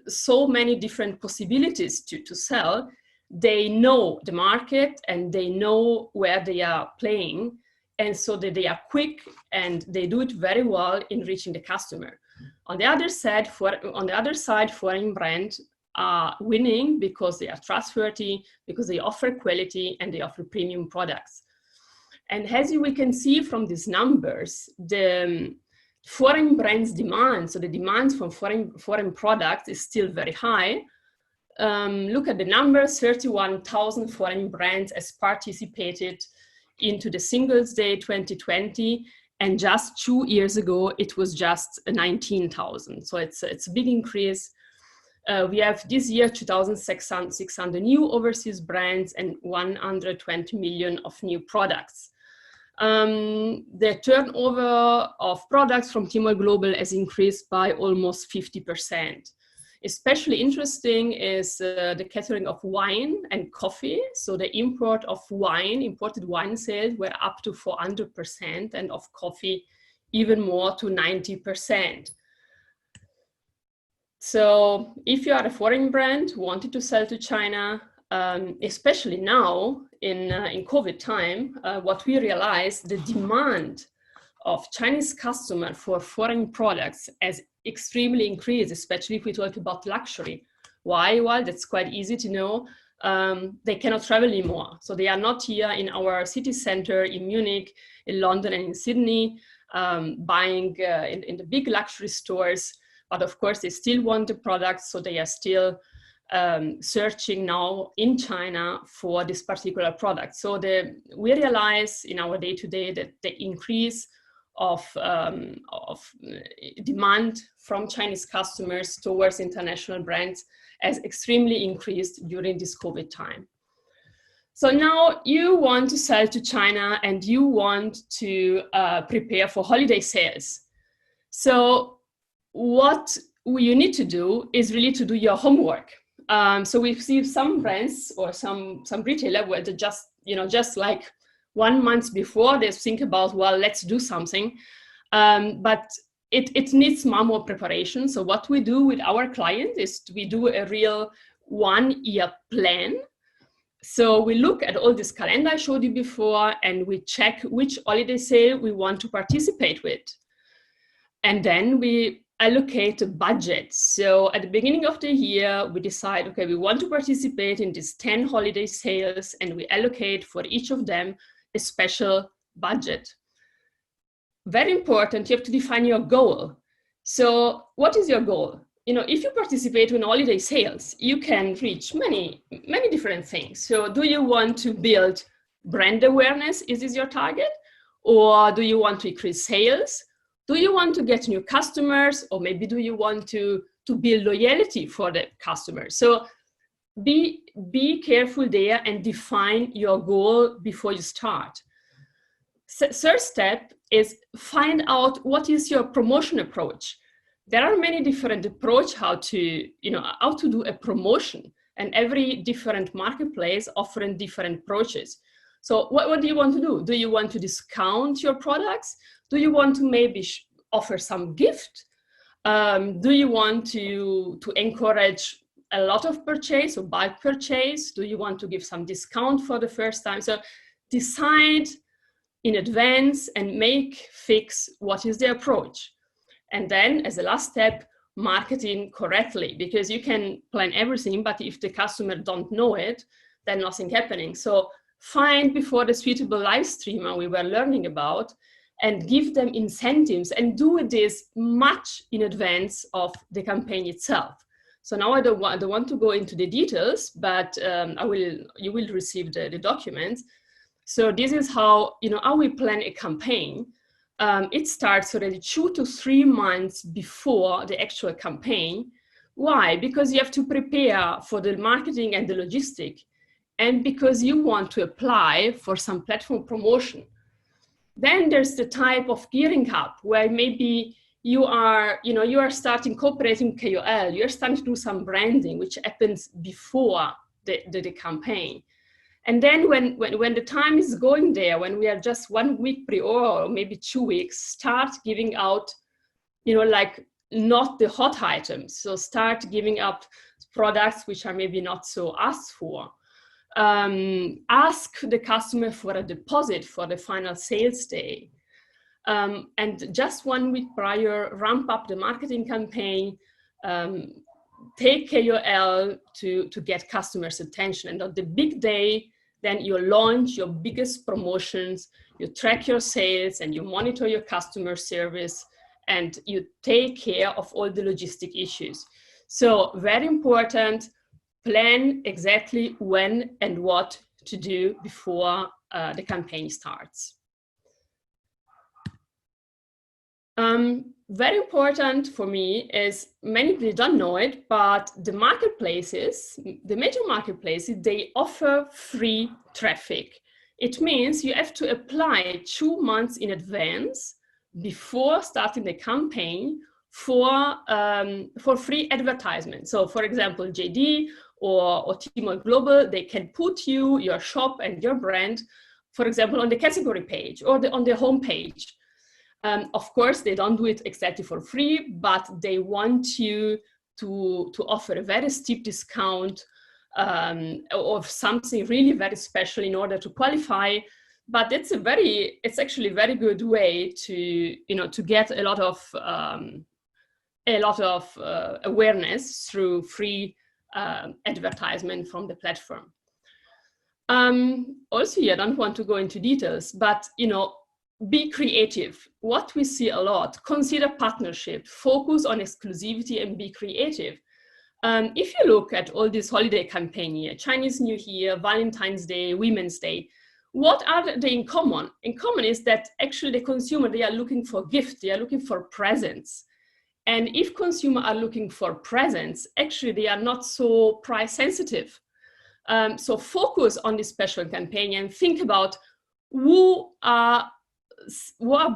so many different possibilities to sell, they know the market and they know where they are playing. And so that they are quick and they do it very well in reaching the customer. On the other side, foreign brands are winning because they are trustworthy, because they offer quality and they offer premium products. And as we can see from these numbers, the foreign brands demand, so the demand for foreign products is still very high. Look at the numbers, 31,000 foreign brands has participated into the Singles Day 2020, and just 2 years ago, it was just 19,000. So it's a big increase. We have this year 2,600 new overseas brands and 120 million of new products. The turnover of products from Tmall Global has increased by almost 50%. Especially interesting is the catering of wine and coffee. So the import of wine, imported wine sales were up to 400%, and of coffee even more, to 90%. So if you are a foreign brand wanting to sell to China, especially now in COVID time, what we realized, the demand of Chinese customer for foreign products has extremely increased, especially if we talk about luxury. Why? Well, that's quite easy to know. They cannot travel anymore. So they are not here in our city center in Munich, in London, and in Sydney, buying in the big luxury stores. But of course, they still want the products, so they are still searching now in China for this particular product. So we realize in our day-to-day that the increase of demand from Chinese customers towards international brands has extremely increased during this COVID time. So now you want to sell to China and you want to prepare for holiday sales. So what you need to do is really to do your homework. So we see some brands or some retailer where they just like 1 month before they think about, well, let's do something. But it needs more preparation. So what we do with our clients is we do a real 1 year plan. So we look at all this calendar I showed you before, and we check which holiday sale we want to participate with. And then we allocate a budget. So at the beginning of the year, we decide, okay, we want to participate in these 10 holiday sales, and we allocate for each of them a special budget. Very important, you have to define your goal. So what is your goal? If you participate in holiday sales, you can reach many different things. So do you want to build brand awareness? Is this your target? Or do you want to increase sales? Do you want to get new customers? Or maybe do you want to build loyalty for the customers? So be careful there and define your goal before you start. Third step is find out what is your promotion approach. There are many different approaches how to do a promotion, and every different marketplace offering different approaches. So what do you want to do? Do you want to discount your products? Do you want to maybe offer some gift? Do you want to encourage a lot of purchase or bulk purchase? Do you want to give some discount for the first time? So decide in advance and fix what is the approach. And then as a last step, marketing correctly, because you can plan everything, but if the customer don't know it, then nothing happening. So find before the suitable live streamer we were learning about and give them incentives, and do this much in advance of the campaign itself. So now I don't want to go into the details, but you will receive the documents. So this is how we plan a campaign. It starts already 2 to 3 months before the actual campaign. Why? Because you have to prepare for the marketing and the logistic, and because you want to apply for some platform promotion. Then there's the type of gearing up where maybe you are starting cooperating KOL, you're starting to do some branding, which happens before the campaign. And then when the time is going there, when we are just 1 week pre-order, or maybe 2 weeks, start giving out, like not the hot items. So start giving up products which are maybe not so asked for. Ask the customer for a deposit for the final sales day. And just 1 week prior, ramp up the marketing campaign, take KOL to get customers' attention. And on the big day, then you launch your biggest promotions, you track your sales, and you monitor your customer service, and you take care of all the logistic issues. So very important, plan exactly when and what to do before the campaign starts. Very important for me is, many people don't know it, but the marketplaces, the major marketplaces, they offer free traffic. It means you have to apply 2 months in advance before starting the campaign for free advertisement. So for example, JD or Tmall Global, they can put you, your shop and your brand, for example, on the category page or on the home page. Of course, they don't do it exactly for free, but they want you to offer a very steep discount of something really very special in order to qualify. But it's actually a very good way to get a lot of awareness through free advertisement from the platform. Also, I don't want to go into details, but be creative. What we see a lot, consider partnership, focus on exclusivity, and be creative. If you look at all this holiday campaign here, Chinese New Year, Valentine's Day, Women's Day, what are they in common? In common is that actually the consumer, they are looking for gifts, they are looking for presents. And if consumers are looking for presents, actually they are not so price sensitive. So focus on this special campaign and think about who are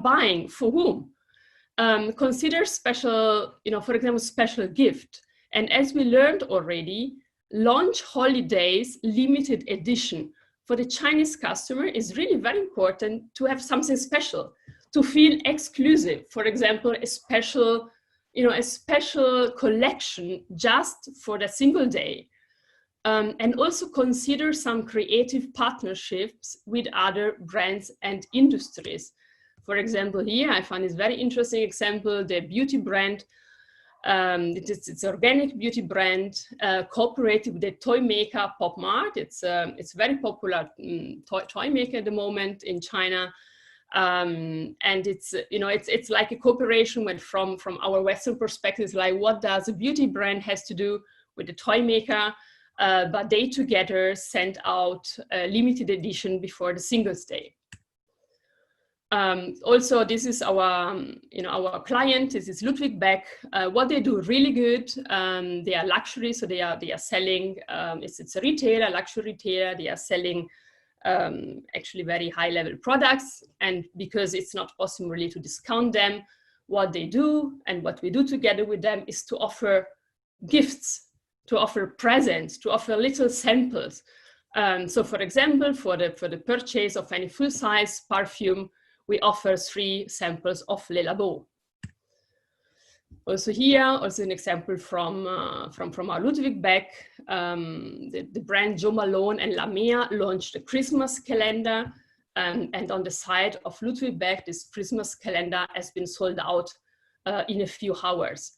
buying for whom. Consider special, for example, special gift. And as we learned already, launch holidays limited edition. For the Chinese customer, is really very important to have something special, to feel exclusive. For example, a special collection just for the single day. And also consider some creative partnerships with other brands and industries. For example, here I found this very interesting example, the beauty brand. It's an organic beauty brand cooperated with the toy maker Pop Mart. It's very popular toy maker at the moment in China. And it's like a cooperation with from our Western perspective, it's like, what does a beauty brand has to do with the toy maker? But they together sent out a limited edition before the Singles Day. Also, this is our client. This is Ludwig Beck. What they do really good. They are luxury, so they are selling. It's a retailer, luxury retailer. They are selling actually very high-level products, and because it's not possible really to discount them, what they do and what we do together with them is to offer gifts, to offer presents, to offer little samples. So, for example, for the purchase of any full-size perfume, we offer 3 samples of Le Labo. Also here, also an example from our Ludwig Beck. The brand Jo Malone and La Mer launched a Christmas calendar, and on the side of Ludwig Beck, this Christmas calendar has been sold out in a few hours.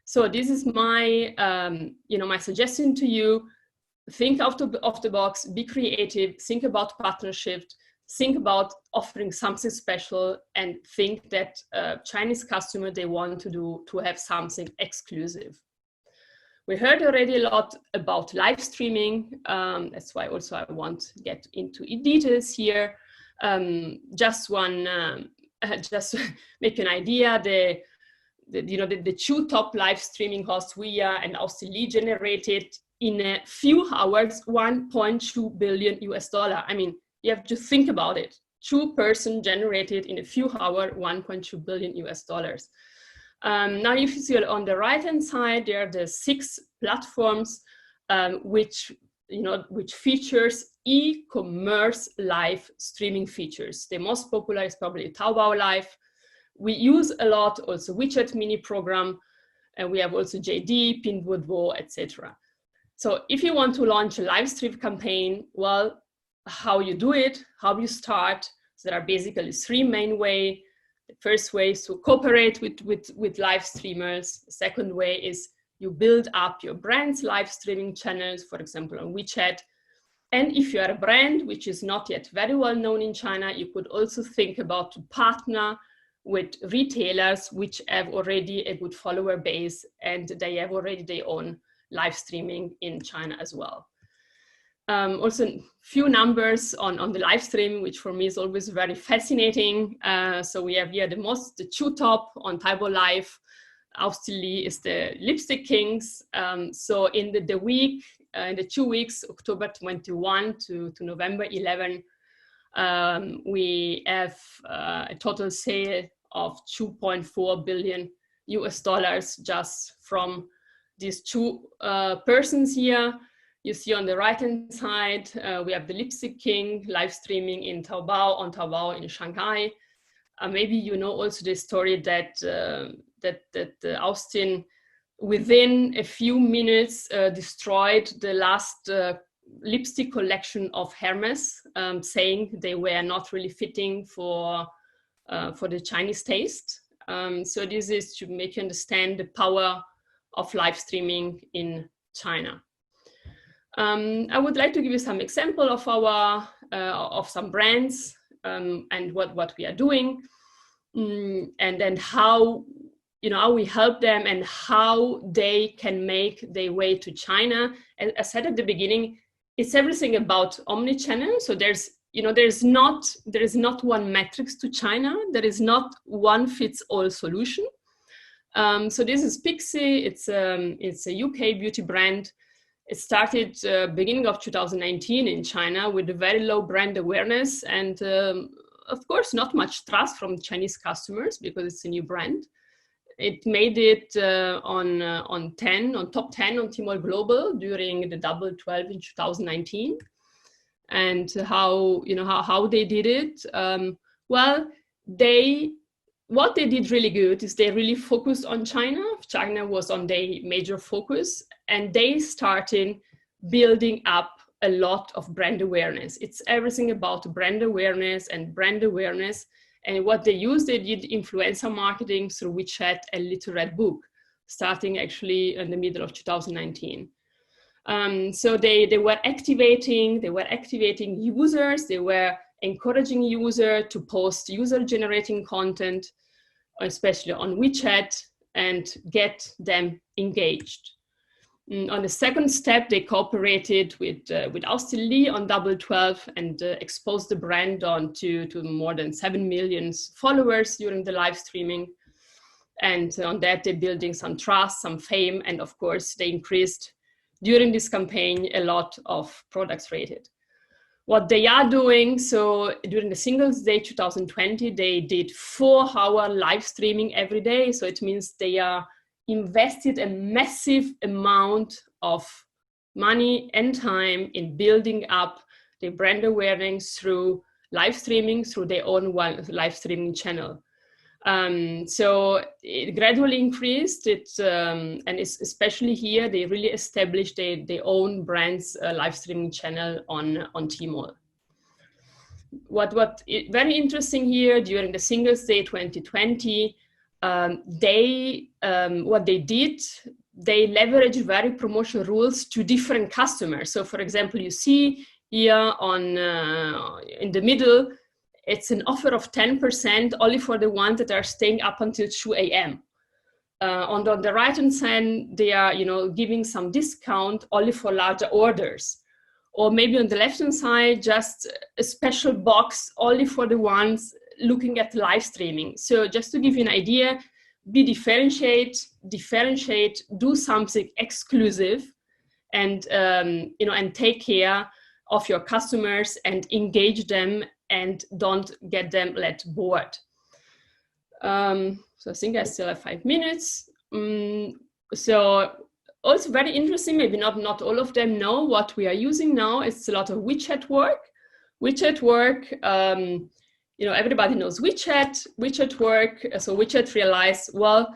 So this is my my suggestion to you: think out of the box, be creative, think about partnership. Think about offering something special, and think that Chinese customer, they want to have something exclusive. We heard already a lot about live streaming. That's why also I want to get into details here. Just make an idea. The 2 top live streaming hosts, Huya and Austerlee, generated in a few hours $1.2 billion. I mean, you have to think about it. 2 person generated in a few hours $1.2 billion. Now, if you see on the right-hand side, there are the 6 platforms which features e-commerce live streaming features. The most popular is probably Taobao Live. We use a lot also WeChat mini program, and we have also JD, Pinduoduo, etc. So if you want to launch a live stream campaign, well, how you do it, how you start. So there are basically 3 main ways. The first way is to cooperate with live streamers. The second way is you build up your brand's live streaming channels, for example, on WeChat. And if you are a brand which is not yet very well known in China, you could also think about to partner with retailers which have already a good follower base and they have already their own live streaming in China as well. Also, few numbers on the live stream, which for me is always very fascinating. So we have here the two top on Taibo Live. Austerlee is the lipstick kings. So in the week, in the 2 weeks, October 21 to November 11, we have a total sale of $2.4 billion just from these two persons here. You see on the right-hand side, we have the Lipstick King live streaming in Taobao, on Taobao in Shanghai. Maybe you know also the story that Austin, within a few minutes, destroyed the last lipstick collection of Hermes, saying they were not really fitting for the Chinese taste. So this is to make you understand the power of live streaming in China. I would like to give you some example of our of some brands and what we are doing, and then how how we help them and how they can make their way to China. As I said at the beginning, it's everything about omnichannel. So there is not one metrics to China. There is not one fits all solution. So this is Pixie. It's a UK beauty brand. It started beginning of 2019 in China with a very low brand awareness and of course not much trust from Chinese customers because it's a new brand. It made it on top 10 on Tmall Global during the Double 12 in 2019. And how they did it? Well, what they did really good is they really focused on China. China was on their major focus, and they started building up a lot of brand awareness. It's everything about brand awareness and brand awareness. And what they used, they did influencer marketing through WeChat and Little Red Book, starting actually in the middle of 2019. So they were activating users. They were encouraging users to post user-generating content, especially on WeChat, and get them engaged. On the second step, they cooperated with Austerlee on Double 12 and exposed the brand on to more than 7 million followers during the live streaming. And on that, they're building some trust, some fame, and of course, they increased during this campaign a lot of products rated. What they are doing, so during the Singles Day 2020, they did 4-hour live streaming every day. So it means they are invested a massive amount of money and time in building up their brand awareness through live streaming, through their own live streaming channel. So it gradually increased, and it's especially here, they really established their own brand's live streaming channel on Tmall. What very interesting here during the Singles Day 2020, what they did, they leveraged very promotional rules to different customers. So for example, you see here in the middle, it's an offer of 10% only for the ones that are staying up until 2 a.m. On the right-hand side, they are giving some discount only for larger orders. Or maybe on the left-hand side, just a special box only for the ones looking at live streaming. So just to give you an idea, differentiate, do something exclusive, and and take care of your customers and engage them, and don't get them let bored. So I think I still have 5 minutes. So also very interesting, maybe not all of them know what we are using now. It's a lot of WeChat work. WeChat work, everybody knows WeChat work. So WeChat realized, well,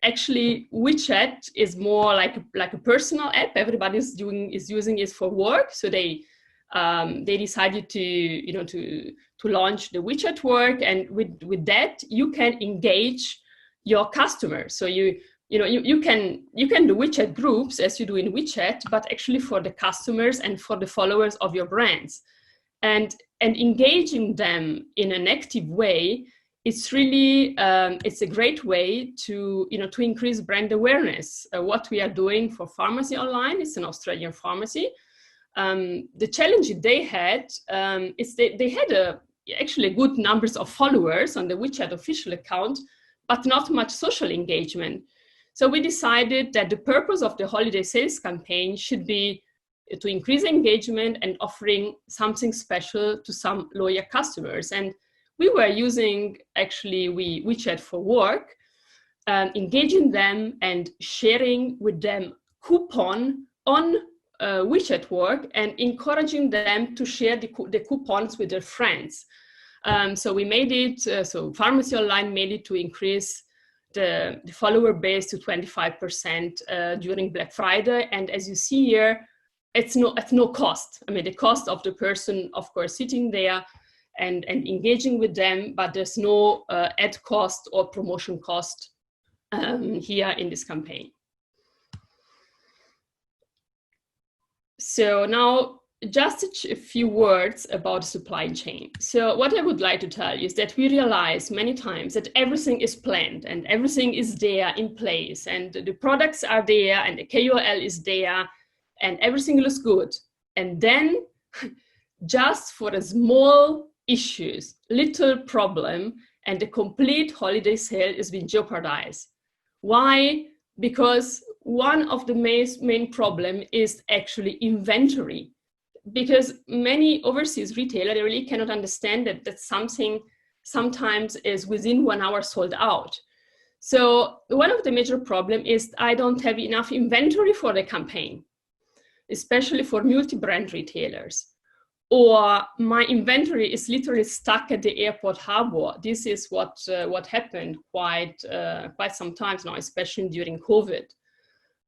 actually WeChat is more like a personal app. Everybody is using it for work. So they decided to launch the WeChat work, and with that you can engage your customers. So you you can do WeChat groups as you do in WeChat, but actually for the customers and for the followers of your brands. And engaging them in an active way, it's really, it's a great way to, to increase brand awareness. What we are doing for Pharmacy Online, it's an Australian pharmacy. The challenge they had is they had actually good numbers of followers on the WeChat official account, but not much social engagement. So we decided that the purpose of the holiday sales campaign should be to increase engagement and offering something special to some loyal customers. And we were using actually WeChat for work, engaging them and sharing with them coupon on WeChat work and encouraging them to share the coupons with their friends. So we made it, so Pharmacy Online made it to increase the follower base to 25% during Black Friday. And as you see here, it's at no cost. I mean, the cost of the person, of course, sitting there and engaging with them, but there's no ad cost or promotion cost here in this campaign. So now, just a few words about supply chain. So what I would like to tell you is that we realize many times that everything is planned and everything is there in place and the products are there and the KOL is there and everything looks good. And then just for a small issues, little problem, and the complete holiday sale is being jeopardized. Why? Because one of the main problem is actually inventory. Because many overseas retailers really cannot understand that something sometimes is within 1 hour sold out. So one of the major problems is I don't have enough inventory for the campaign, especially for multi-brand retailers. Or my inventory is literally stuck at the airport harbor. This is what happened quite some times now, especially during COVID.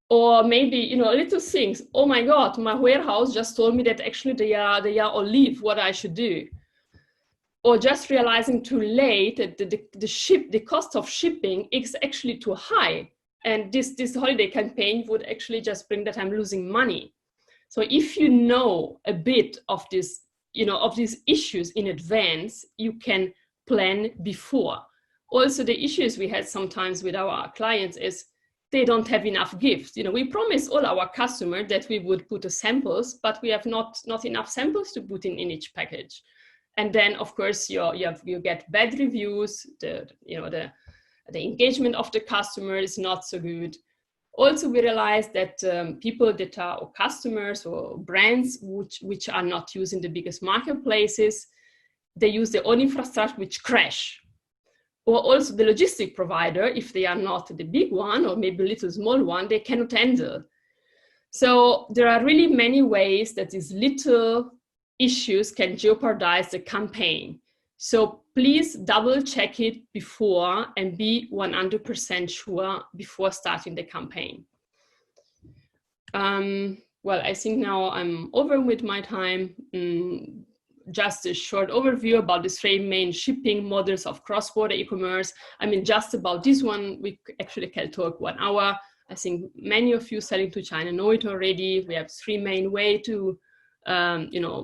Or maybe, little things. Oh my God, my warehouse just told me that actually they are on leave, what I should do. Or just realizing too late that the cost of shipping is actually too high. And this holiday campaign would actually just bring that I'm losing money. So if you know a bit of this, of these issues in advance, you can plan before. Also, the issues we had sometimes with our clients is they don't have enough gifts. We promise all our customers that we would put the samples, but we have not enough samples to put in each package. And then, of course, you get bad reviews. The engagement of the customer is not so good. Also, we realize that people that are or customers or brands which are not using the biggest marketplaces, they use their own infrastructure which crash. Or also the logistic provider, if they are not the big one or maybe a little small one, they cannot handle. So there are really many ways that these little issues can jeopardize the campaign. So please double check it before and be 100% sure before starting the campaign. Well, I think now I'm over with my time. Just a short overview about the 3 main shipping models of cross-border e-commerce. I mean, just about this one, we actually can talk 1 hour. I think many of you selling to China know it already. We have 3 main ways to,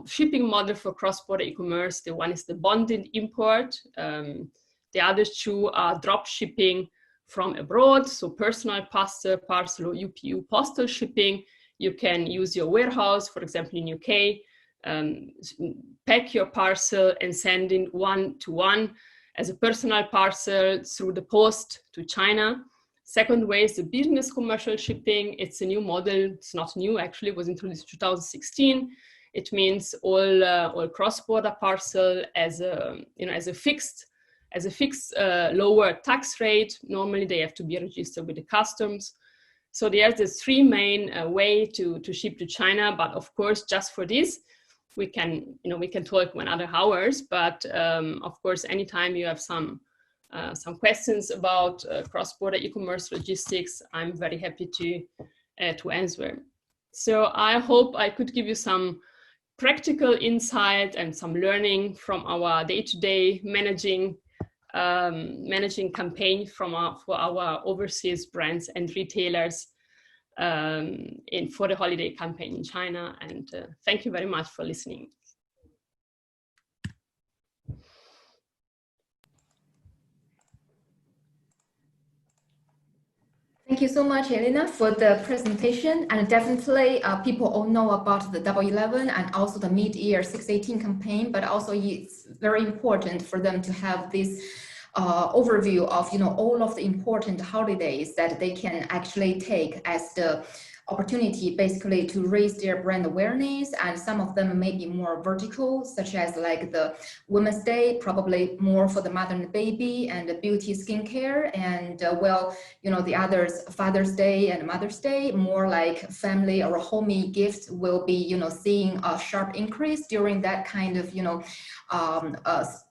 shipping model for cross-border e-commerce. The one is the bonded import. The other 2 are drop shipping from abroad, so personal parcel or UPU postal shipping. You can use your warehouse, for example, in UK, pack your parcel and send in 1-to-1 as a personal parcel through the post to China. Second way is the business commercial shipping. It's a new model. It's not new, actually. It was introduced in 2016. It means all cross-border parcel as a fixed lower tax rate. Normally, they have to be registered with the customs. So there's the 3 main way to ship to China. But of course, just for this, we can talk 1 other hours, but of course, anytime you have some questions about cross-border e-commerce logistics, I'm very happy to answer. So I hope I could give you some practical insight and some learning from our day-to-day managing managing campaign for our overseas brands and retailers for the holiday campaign in China. And thank you very much for listening. Thank you so much, Elena, for the presentation. And definitely people all know about the Double 11 and also the mid-year 618 campaign, but also it's very important for them to have this overview of, all of the important holidays that they can actually take as the opportunity basically to raise their brand awareness, and some of them may be more vertical, such as like the Women's Day, probably more for the mother and the baby, and the beauty skincare, and the others, Father's Day and Mother's Day, more like family or homey gifts will be, seeing a sharp increase during that kind of,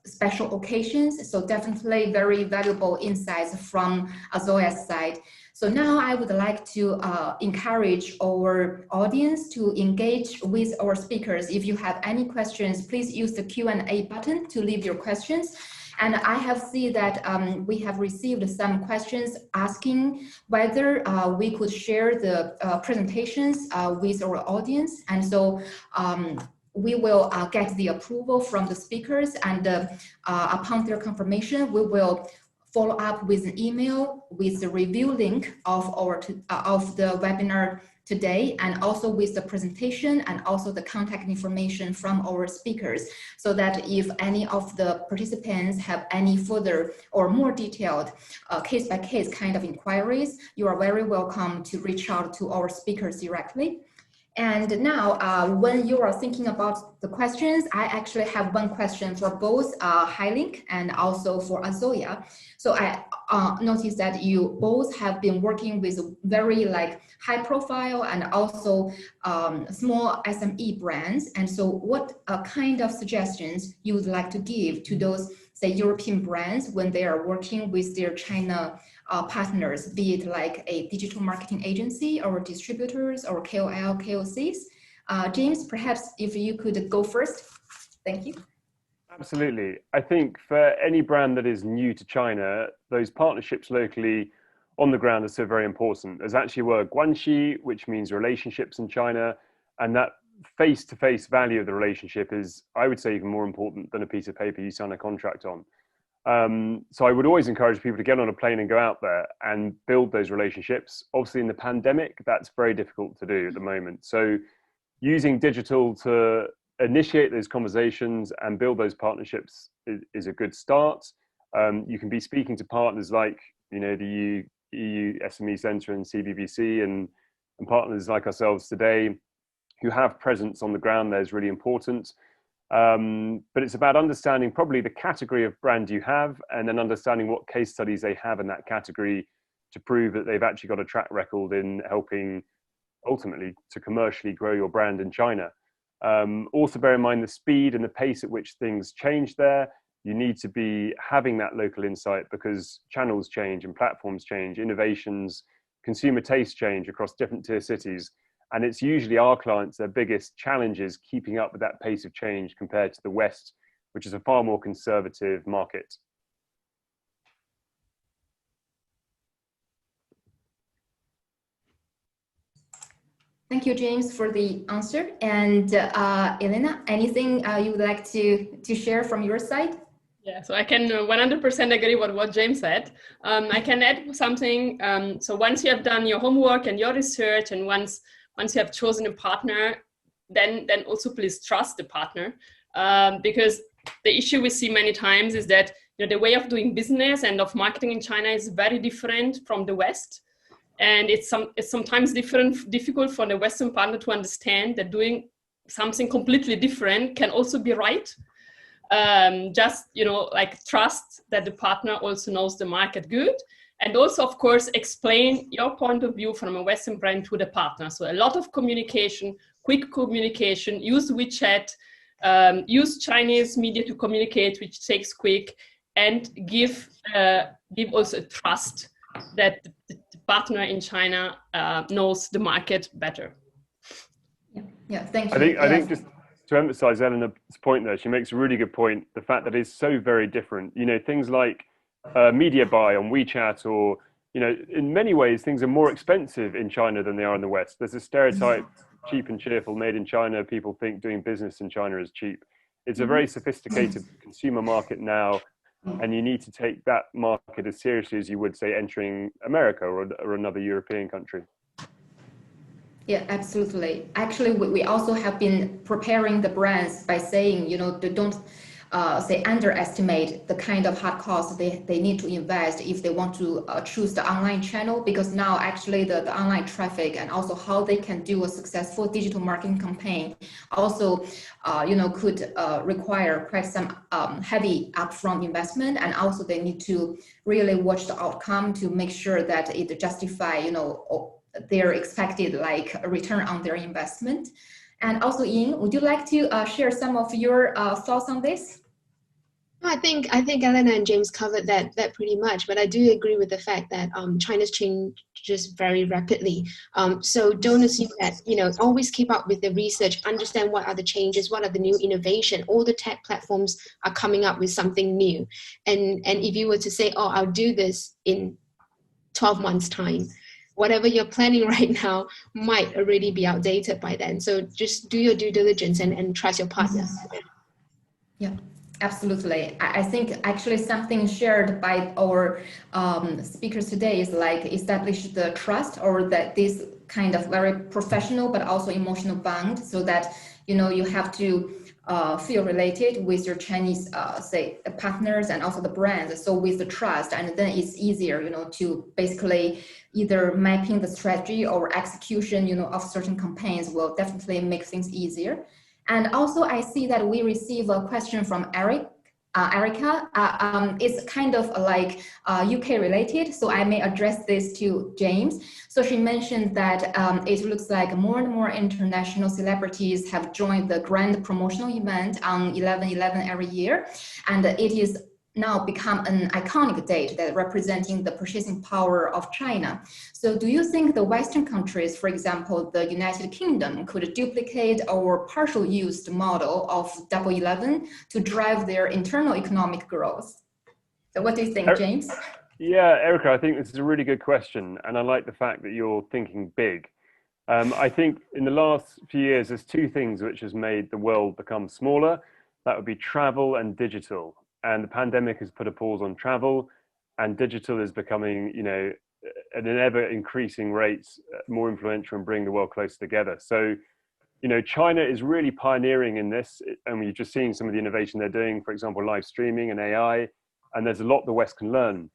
special occasions. So definitely very valuable insights from Azoya's side. So now I would like to encourage our audience to engage with our speakers. If you have any questions, please use the Q&A button to leave your questions. And I have seen that we have received some questions asking whether we could share the presentations with our audience. And so we will get the approval from the speakers, and upon their confirmation, we will follow up with an email with the review link of the webinar today, and also with the presentation and also the contact information from our speakers, so that if any of the participants have any further or more detailed case-by-case kind of inquiries, you are very welcome to reach out to our speakers directly. And now, when you are thinking about the questions, I actually have one question for both Highlink and also for Azoya. So I noticed that you both have been working with very high profile and also small SME brands. And so what kind of suggestions you would like to give to those, say, European brands when they are working with their China partners, be it like a digital marketing agency or distributors or KOL, KOCs? James, perhaps if you could go first. Thank you. Absolutely. I think for any brand that is new to China, those partnerships locally on the ground are so very important. There's actually a word, guanxi, which means relationships in China, and that face-to-face value of the relationship is, I would say, even more important than a piece of paper you sign a contract on. So I would always encourage people to get on a plane and go out there and build those relationships. Obviously in the pandemic, that's very difficult to do at the moment. So using digital to initiate those conversations and build those partnerships is a good start. You can be speaking to partners like, the EU SME Center and CBBC and partners like ourselves today who have presence on the ground there is really important. But it's about understanding probably the category of brand you have, and then understanding what case studies they have in that category to prove that they've actually got a track record in helping ultimately to commercially grow your brand in China. Also bear in mind the speed and the pace at which things change there. You need to be having that local insight because channels change and platforms change, innovations, consumer tastes change across different tier cities. And it's usually our clients, their biggest challenge is keeping up with that pace of change compared to the West, which is a far more conservative market. Thank you, James, for the answer. And Elena, anything you would like to share from your side? Yeah, so I can 100% agree with what James said. I can add something. So once you have done your homework and your research, and once you have chosen a partner, then also please trust the partner, because the issue we see many times is that the way of doing business and of marketing in China is very different from the West, and it's sometimes difficult for the Western partner to understand that doing something completely different can also be right. Just trust that the partner also knows the market good. And also, of course, explain your point of view from a Western brand to the partner. So a lot of communication, quick communication, use WeChat, use Chinese media to communicate, which takes quick, and give also trust that the partner in China knows the market better. Yeah, thank you. I think just to emphasize Eleanor's point there, she makes a really good point. The fact that it's so very different. You know, things like media buy on WeChat, or, you know, in many ways, things are more expensive in China than they are in the West. There's a stereotype, cheap and cheerful, made in China. People think doing business in China is cheap. It's a very sophisticated consumer market now, and you need to take that market as seriously as you would, say, entering America or another European country. Yeah, absolutely. Actually, we also have been preparing the brands by saying, you know, they don't say underestimate the kind of hard costs they need to invest if they want to choose the online channel, because now actually the online traffic and also how they can do a successful digital marketing campaign also, you know, could require quite some heavy upfront investment, and also they need to really watch the outcome to make sure that it justify, you know, their expected like return on their investment. And also, Ying, would you like to share some of your thoughts on this? I think Elena and James covered that pretty much, but I do agree with the fact that China's changes very rapidly. So don't assume that, you know, always keep up with the research, understand what are the changes, what are the new innovation. All the tech platforms are coming up with something new. And if you were to say, oh, I'll do this in 12 months' time, whatever you're planning right now might already be outdated by then. So just do your due diligence and trust your partners. Yeah, absolutely. I think actually something shared by our speakers today is like establish the trust, or that this kind of very professional but also emotional bond, so that, you know, you have to feel related with your Chinese, say, partners and also the brands. So with the trust, and then it's easier, you know, to basically either mapping the strategy or execution, you know, of certain campaigns will definitely make things easier. And also I see that we receive a question from Erica. It's kind of like UK related, so I may address this to James. So she mentioned that it looks like more and more international celebrities have joined the grand promotional event on 11/11 every year, and it is now become an iconic date that representing the purchasing power of China. So do you think the Western countries, for example, the United Kingdom, could duplicate or partial use the model of Double 11 to drive their internal economic growth? So what do you think, James? Yeah, Erica, I think this is a really good question. And I like the fact that you're thinking big. I think in the last few years, there's two things which has made the world become smaller. That would be travel and digital. And the pandemic has put a pause on travel, and digital is becoming, you know, at an ever increasing rate, more influential and bring the world closer together. So, you know, China is really pioneering in this, and we've just seen some of the innovation they're doing, for example, live streaming and AI, and there's a lot the West can learn.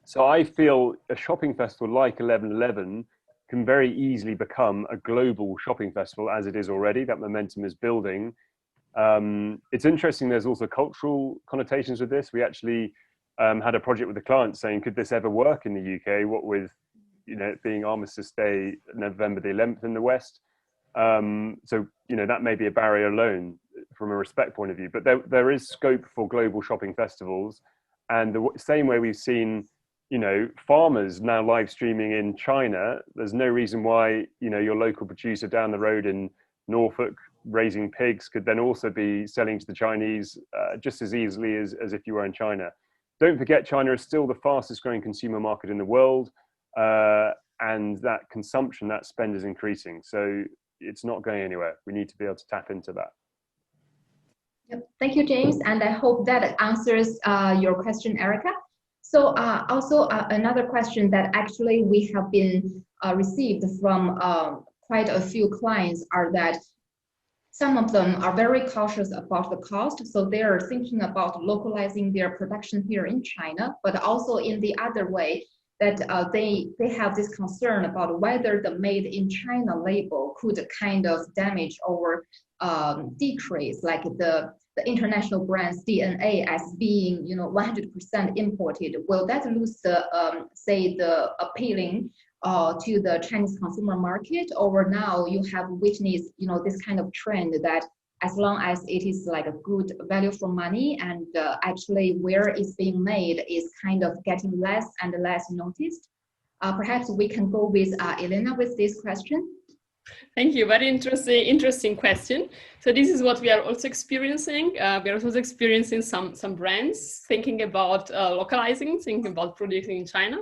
So I feel a shopping festival like 11/11 can very easily become a global shopping festival, as it is already. That momentum is building. It's interesting, there's also cultural connotations with this. We actually had a project with a client saying, could this ever work in the UK? What with, you know, it being Armistice Day, November the 11th in the West. So, you know, that may be a barrier alone from a respect point of view, but there is scope for global shopping festivals. And the same way we've seen, you know, farmers now live streaming in China, there's no reason why, you know, your local producer down the road in Norfolk raising pigs could then also be selling to the Chinese just as easily as if you were in China. Don't forget, China is still the fastest growing consumer market in the world, and that consumption, that spend is increasing. So it's not going anywhere. We need to be able to tap into that. Yep. Thank you, James. And I hope that answers your question, Erica. So also another question that actually we have been received from quite a few clients are that some of them are very cautious about the cost, so they are thinking about localizing their production here in China, but also in the other way that they have this concern about whether the made in China label could kind of damage or decrease like the international brand's DNA as being, you know, 100% imported. Will that lose the, say, the appealing to the Chinese consumer market? Or now you have witnessed, you know, this kind of trend that as long as it is like a good value for money and actually where it's being made is kind of getting less and less noticed. Perhaps we can go with Elena with this question. Thank you. Very interesting question. So this is what we are also experiencing. We are also experiencing some brands thinking about localizing, thinking about producing in China.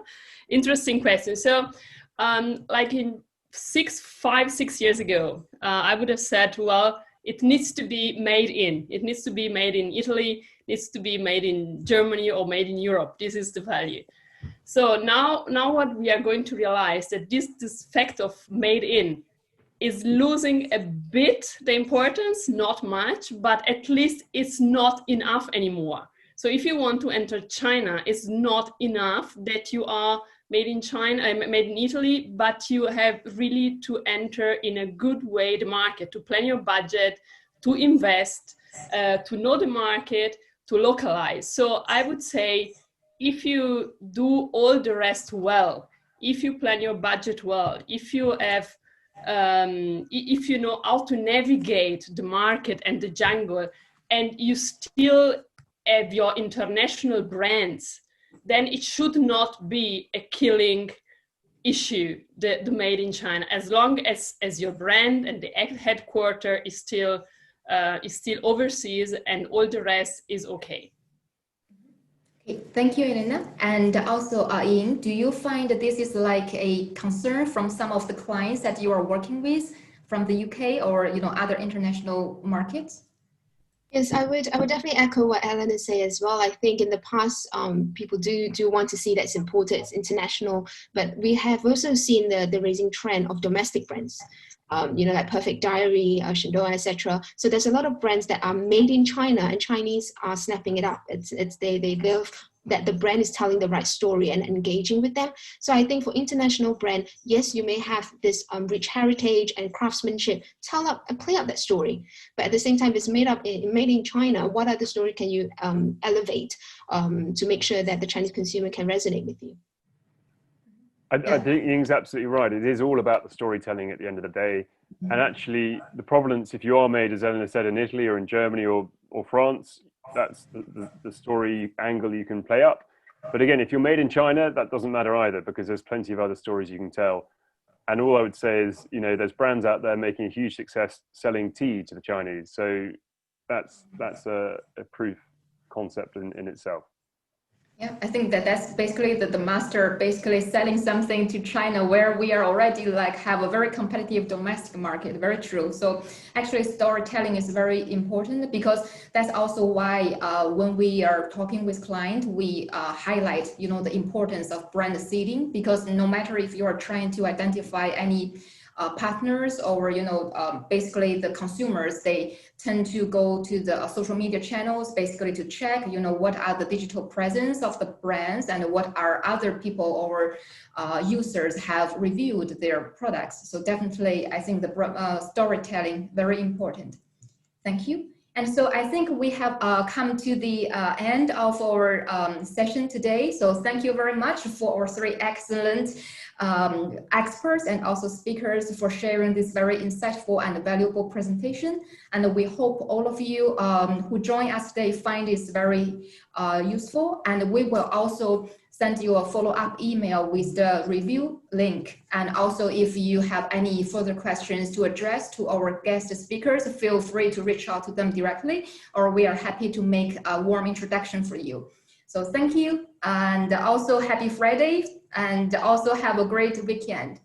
Interesting question. So like in 5-6 years ago, I would have said, well, it needs to be made in. It needs to be made in Italy, it needs to be made in Germany or made in Europe. This is the value. So now what we are going to realize that this fact of made in is losing a bit the importance, not much, but at least it's not enough anymore. So if you want to enter China, it's not enough that you are made in China, made in Italy, but you have really to enter in a good way the market, to plan your budget, to invest, to know the market, to localize. So I would say if you do all the rest well, if you plan your budget well, if you have if you know how to navigate the market and the jungle, and you still have your international brands, then it should not be a killing issue, the made in China, as long as your brand and the headquarter is still overseas and all the rest is okay. Okay, thank you, Elena. And also, Ian, do you find that this is like a concern from some of the clients that you are working with from the UK or other international markets? Yes, I would definitely echo what Elena said as well. I think in the past, people do want to see that it's imported, it's international, but we have also seen the rising trend of domestic brands. Like Perfect Diary, Shendoa, etc. So there's a lot of brands that are made in China, and Chinese are snapping it up. They love that the brand is telling the right story and engaging with them. So I think for international brand, yes, you may have this rich heritage and craftsmanship, play out that story. But at the same time, if it's made in China, what other story can you elevate to make sure that the Chinese consumer can resonate with you? I think Ying's absolutely right. It is all about the storytelling at the end of the day. And actually, the provenance, if you are made, as Elena said, in Italy or in Germany or France, that's the story angle you can play up. But again, if you're made in China, that doesn't matter either, because there's plenty of other stories you can tell. And all I would say is, there's brands out there making a huge success selling tea to the Chinese. So that's a proof concept in itself. Yeah, I think that's basically the master basically selling something to China where we are already have a very competitive domestic market. Very true. So actually storytelling is very important, because that's also why when we are talking with clients, we highlight, the importance of brand seeding, because no matter if you are trying to identify any partners or basically the consumers, they tend to go to the social media channels basically to check what are the digital presence of the brands and what are other people or users have reviewed their products. So definitely I think the storytelling very important. Thank you. And so I think we have come to the end of our session today. So thank you very much for our 3 excellent experts and also speakers for sharing this very insightful and valuable presentation. And we hope all of you who join us today find this very useful. And we will also send you a follow-up email with the review link. And also if you have any further questions to address to our guest speakers, feel free to reach out to them directly, or we are happy to make a warm introduction for you. So thank you, and also happy Friday, and also have a great weekend.